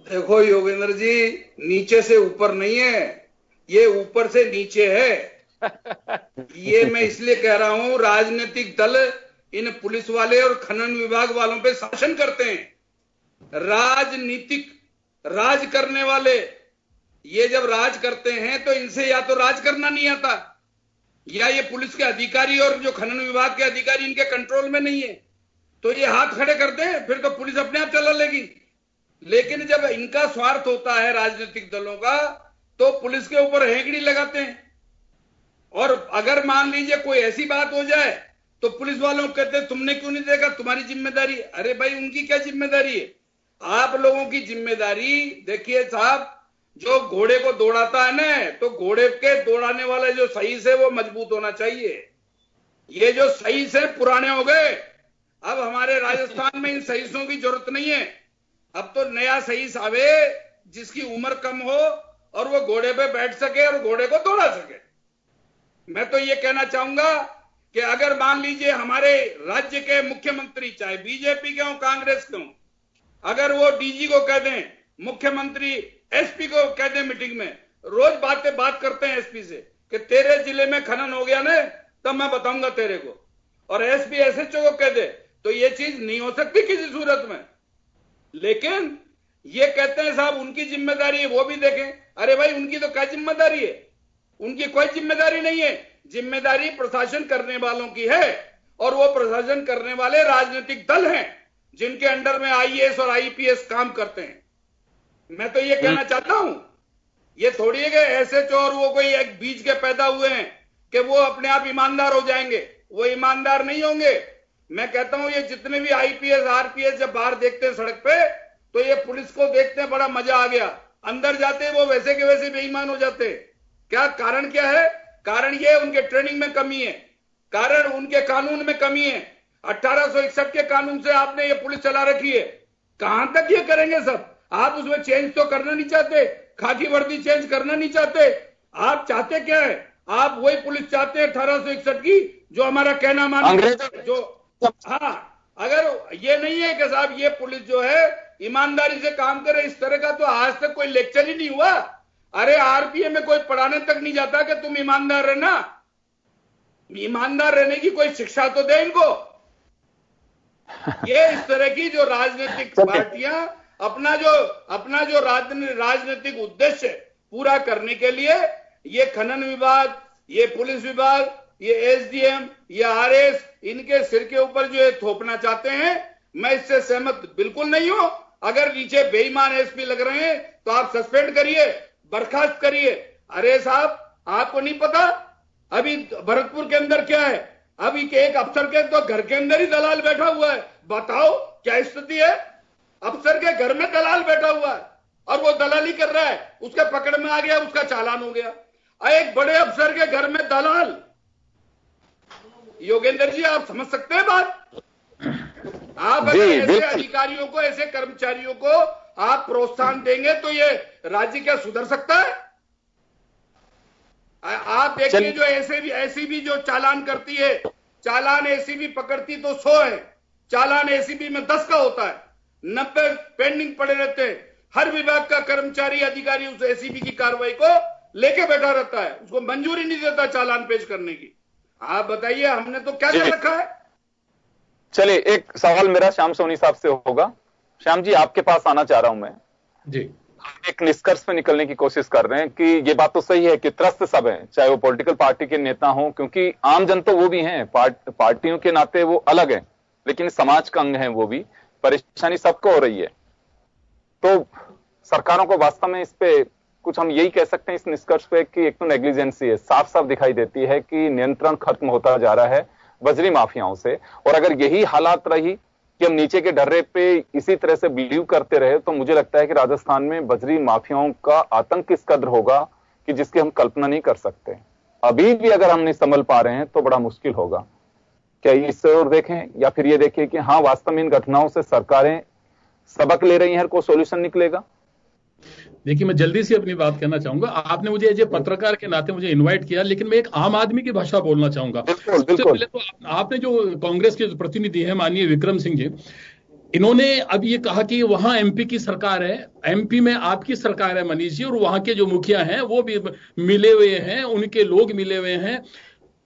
Speaker 7: देखो योगेंद्र जी, नीचे से ऊपर नहीं है, ये ऊपर से नीचे है। ये मैं इसलिए कह रहा हूं, राजनीतिक दल इन पुलिस वाले और खनन विभाग वालों पे शासन करते हैं। राजनीतिक राज करने वाले ये जब राज करते हैं तो इनसे या तो राज करना नहीं आता या ये पुलिस के अधिकारी और जो खनन विभाग के अधिकारी इनके कंट्रोल में नहीं है, तो ये हाथ खड़े कर दें, फिर तो पुलिस अपने आप चला लेगी। लेकिन जब इनका स्वार्थ होता है राजनीतिक दलों का, तो पुलिस के ऊपर हेंकड़ी लगाते हैं। और अगर मान लीजिए कोई ऐसी बात हो जाए तो पुलिस वालों को कहते हैं तुमने क्यों नहीं देखा, तुम्हारी जिम्मेदारी। अरे भाई, उनकी क्या जिम्मेदारी है? आप लोगों की जिम्मेदारी देखिए साहब, जो घोड़े को दौड़ाता है ना, तो घोड़े के दौड़ाने वाला जो सहीस है वो मजबूत होना चाहिए। ये जो सहीस है पुराने हो गए। अब हमारे राजस्थान में इन सहीसों की जरूरत नहीं है। अब तो नया सहीस आवे जिसकी उम्र कम हो और वो घोड़े पे बैठ सके और घोड़े को दौड़ा सके। मैं तो ये कहना चाहूंगा कि अगर मान लीजिए हमारे राज्य के मुख्यमंत्री, चाहे बीजेपी के हों कांग्रेस के हों, अगर वो डीजी को कह दें, मुख्यमंत्री एसपी को कह दें मीटिंग में, रोज बात करते हैं एसपी से कि तेरे जिले में खनन हो गया ना, तब मैं बताऊंगा तेरे को, और एसपी एसएचओ को कह दे, तो ये चीज नहीं हो सकती किसी सूरत में। लेकिन ये कहते हैं साहब उनकी जिम्मेदारी है, वो भी देखें। अरे भाई, उनकी तो क्या जिम्मेदारी है? उनकी कोई जिम्मेदारी नहीं है। जिम्मेदारी प्रशासन करने वालों की है, और वो प्रशासन करने वाले राजनीतिक दल हैं जिनके अंडर में आईएएस और आईपीएस काम करते हैं। मैं तो ये कहना चाहता हूं, ये थोड़ी है कि एसएचओ और वो कोई एक बीज के पैदा हुए हैं कि वो अपने आप ईमानदार हो जाएंगे। वो ईमानदार नहीं होंगे। मैं कहता हूं ये जितने भी आईपीएस आरपीएस जब बाहर देखते हैं सड़क पे, तो ये पुलिस को देखते हैं बड़ा मजा आ गया, अंदर जाते वो वैसे के वैसे बेईमान हो जाते। क्या कारण क्या है? कारण ये उनके ट्रेनिंग में कमी है, कारण उनके कानून में कमी है। 1861 के कानून से आपने ये पुलिस चला रखी है, कहां तक ये करेंगे सब? आप उसमें चेंज तो करना नहीं चाहते, खाकी वर्दी चेंज करना नहीं चाहते। आप चाहते क्या है? आप वही पुलिस चाहते हैं 1861 की, जो हमारा कहना माने, जो हाँ, अगर ये नहीं है कि साहब ये पुलिस जो है ईमानदारी से काम करे, इस तरह का तो आज तक कोई लेक्चर ही नहीं हुआ। अरे आरपीए में कोई पढ़ाने तक नहीं जाता कि तुम ईमानदार रहना। ईमानदार रहने की कोई शिक्षा तो दे इनको। ये इस तरह की जो राजनीतिक पार्टियां अपना जो राजनीतिक उद्देश्य पूरा करने के लिए ये खनन विभाग, ये पुलिस विभाग, ये एसडीएम, ये आरएस, इनके सिर के ऊपर जो ये थोपना चाहते हैं, मैं इससे सहमत बिल्कुल नहीं हूं। अगर नीचे बेईमान एसपी लग रहे हैं तो आप सस्पेंड करिए, बर्खास्त करिए। अरे साहब, आपको नहीं पता अभी भरतपुर के अंदर क्या है? अभी के एक अफसर के तो घर के अंदर ही दलाल बैठा हुआ है। बताओ क्या स्थिति है? अफसर के घर में दलाल बैठा हुआ है और वो दलाली कर रहा है, उसके पकड़ में आ गया, उसका चालान हो गया। एक बड़े अफसर के घर में दलाल। योगेंद्र जी, आप समझ सकते हैं बात? आप अगर ऐसे अधिकारियों को, ऐसे कर्मचारियों को आप प्रोत्साहन देंगे तो ये राज्य क्या सुधर सकता है? आप देखिए जो एसीबी जो चालान करती है, चालान एसीबी पकड़ती तो 100 है, चालान एसीबी में 10 का होता है, 90 पेंडिंग पड़े रहते हैं। हर विभाग का कर्मचारी अधिकारी उस एसीबी की कार्रवाई को लेके बैठा रहता है, उसको मंजूरी नहीं देता चालान पेश करने की। आप बताइए, हमने तो क्या कर रखा है?
Speaker 3: चलिए, एक सवाल मेरा श्याम सोनी साहब से होगा। श्याम जी, आपके पास आना चाह रहा हूं मैं
Speaker 4: जी।
Speaker 3: एक निष्कर्ष पे निकलने की कोशिश कर रहे हैं कि ये बात तो सही है कि त्रस्त सब है, चाहे वो पॉलिटिकल पार्टी के नेता हों, क्योंकि आम जन तो वो भी हैं, पार्टियों के नाते वो अलग है, लेकिन समाज का अंग है वो भी। परेशानी सबको हो रही है। तो सरकारों को वास्तव में इस पे कुछ हम यही कह सकते हैं इस निष्कर्ष पे कि एक तो नेग्लिजेंसी है, साफ साफ दिखाई देती है कि नियंत्रण खत्म होता जा रहा है बजरी माफियाओं से। और अगर यही हालात रही कि हम नीचे के ढर्रे पे इसी तरह से बिलीव करते रहे, तो मुझे लगता है कि राजस्थान में बजरी माफियाओं का आतंक किस कदर होगा कि जिसकी हम कल्पना नहीं कर सकते। अभी भी अगर हम नहीं संभल पा रहे हैं तो बड़ा मुश्किल होगा। क्या इससे और देखें, या फिर ये देखें कि हाँ, वास्तव में इन घटनाओं से सरकारें सबक ले रही हैं, कोई सोल्यूशन निकलेगा?
Speaker 4: देखिए, मैं जल्दी से अपनी बात कहना चाहूंगा। आपने मुझे जो पत्रकार के नाते मुझे इनवाइट किया, लेकिन मैं एक आम आदमी की भाषा बोलना चाहूंगा। सबसे पहले तो आपने जो कांग्रेस के प्रतिनिधि हैं माननीय विक्रम सिंह जी, इन्होंने अब ये कहा कि वहां एमपी की सरकार है, एमपी में आपकी सरकार है मनीष जी, और वहां के जो मुखिया हैं वो भी मिले हुए हैं, उनके लोग मिले हुए हैं,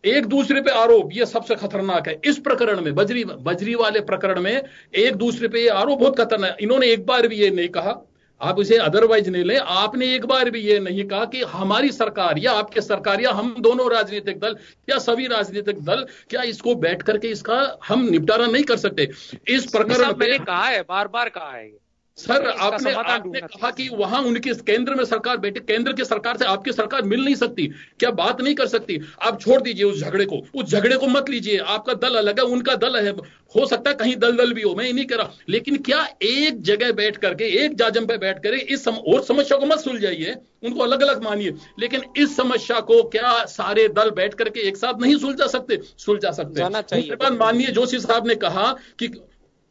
Speaker 4: एक दूसरे पे आरोप। ये सबसे खतरनाक है इस प्रकरण में, बजरी वाले प्रकरण में एक दूसरे पे ये आरोप बहुत खतरनाक। इन्होंने एक बार भी ये नहीं कहा आप उसे अदरवाइज नहीं ले। आपने एक बार भी ये नहीं कहा कि हमारी सरकार या आपके सरकार या हम दोनों राजनीतिक दल या सभी राजनीतिक दल क्या इसको बैठ करके इसका हम निपटारा नहीं कर सकते। इस प्रकरण
Speaker 5: मैंने कहा है, बार बार कहा है
Speaker 4: सर, आपने कहा कि वहां उनकी केंद्र में सरकार बैठे, केंद्र की सरकार से आपकी सरकार मिल नहीं सकती, क्या बात नहीं कर सकती? आप छोड़ दीजिए उस झगड़े को मत लीजिए। आपका दल अलग है, उनका दल है, हो सकता है कहीं दल भी हो, मैं ये नहीं कह रहा, लेकिन क्या एक जगह बैठ करके, एक जाजम पे बैठ करके और समस्या को मत सुलझाइए, उनको अलग अलग मानिए, लेकिन इस समस्या को क्या सारे दल बैठ करके एक साथ नहीं सुलझा सकते? सुलझा सकते हैं। दूसरी बात, माननीय जोशी साहब ने कहा कि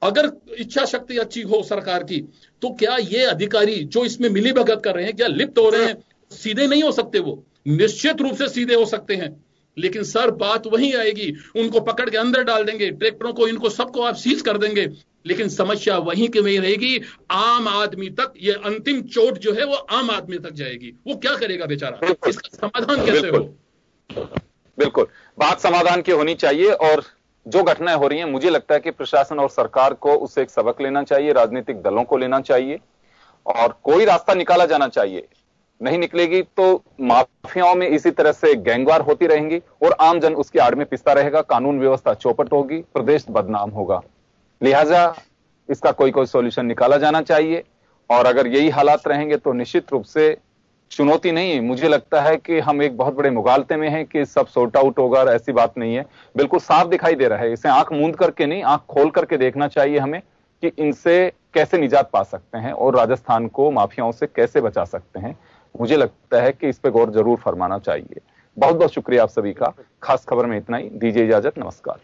Speaker 4: अगर इच्छा शक्ति अच्छी हो सरकार की, तो क्या ये अधिकारी जो इसमें मिली भगत कर रहे हैं, क्या लिप्त हो रहे हैं? सीधे नहीं हो सकते, वो निश्चित रूप से सीधे हो सकते हैं, लेकिन सर बात वहीं आएगी, उनको पकड़ के अंदर डाल देंगे, ट्रैक्टरों को, इनको सबको आप सीज कर देंगे, लेकिन समस्या वहीं की वहीं रहेगी, आम आदमी तक ये अंतिम चोट जो है वो आम आदमी तक जाएगी। वो क्या करेगा बेचारा? इसका समाधान कैसे हो?
Speaker 3: बिल्कुल, बात समाधान की होनी चाहिए। और जो घटनाएं हो रही हैं, मुझे लगता है कि प्रशासन और सरकार को उससे एक सबक लेना चाहिए, राजनीतिक दलों को लेना चाहिए, और कोई रास्ता निकाला जाना चाहिए। नहीं निकलेगी तो माफियाओं में इसी तरह से गैंगवार होती रहेंगी और आम जन उसकी आड़ में पिसता रहेगा, कानून व्यवस्था चौपट होगी, प्रदेश बदनाम होगा। लिहाजा इसका कोई सॉल्यूशन निकाला जाना चाहिए, और अगर यही हालात रहेंगे तो निश्चित रूप से चुनौती नहीं, मुझे लगता है कि हम एक बहुत बड़े मुगालते में हैं कि सब सॉर्ट आउट होगा, और ऐसी बात नहीं है, बिल्कुल साफ दिखाई दे रहा है। इसे आंख मूंद करके नहीं, आंख खोल करके देखना चाहिए हमें कि इनसे कैसे निजात पा सकते हैं और राजस्थान को माफियाओं से कैसे बचा सकते हैं। मुझे लगता है कि इस पे गौर जरूर फरमाना चाहिए। बहुत बहुत शुक्रिया आप सभी का। खास खबर में इतना ही, दीजिए इजाजत, नमस्कार।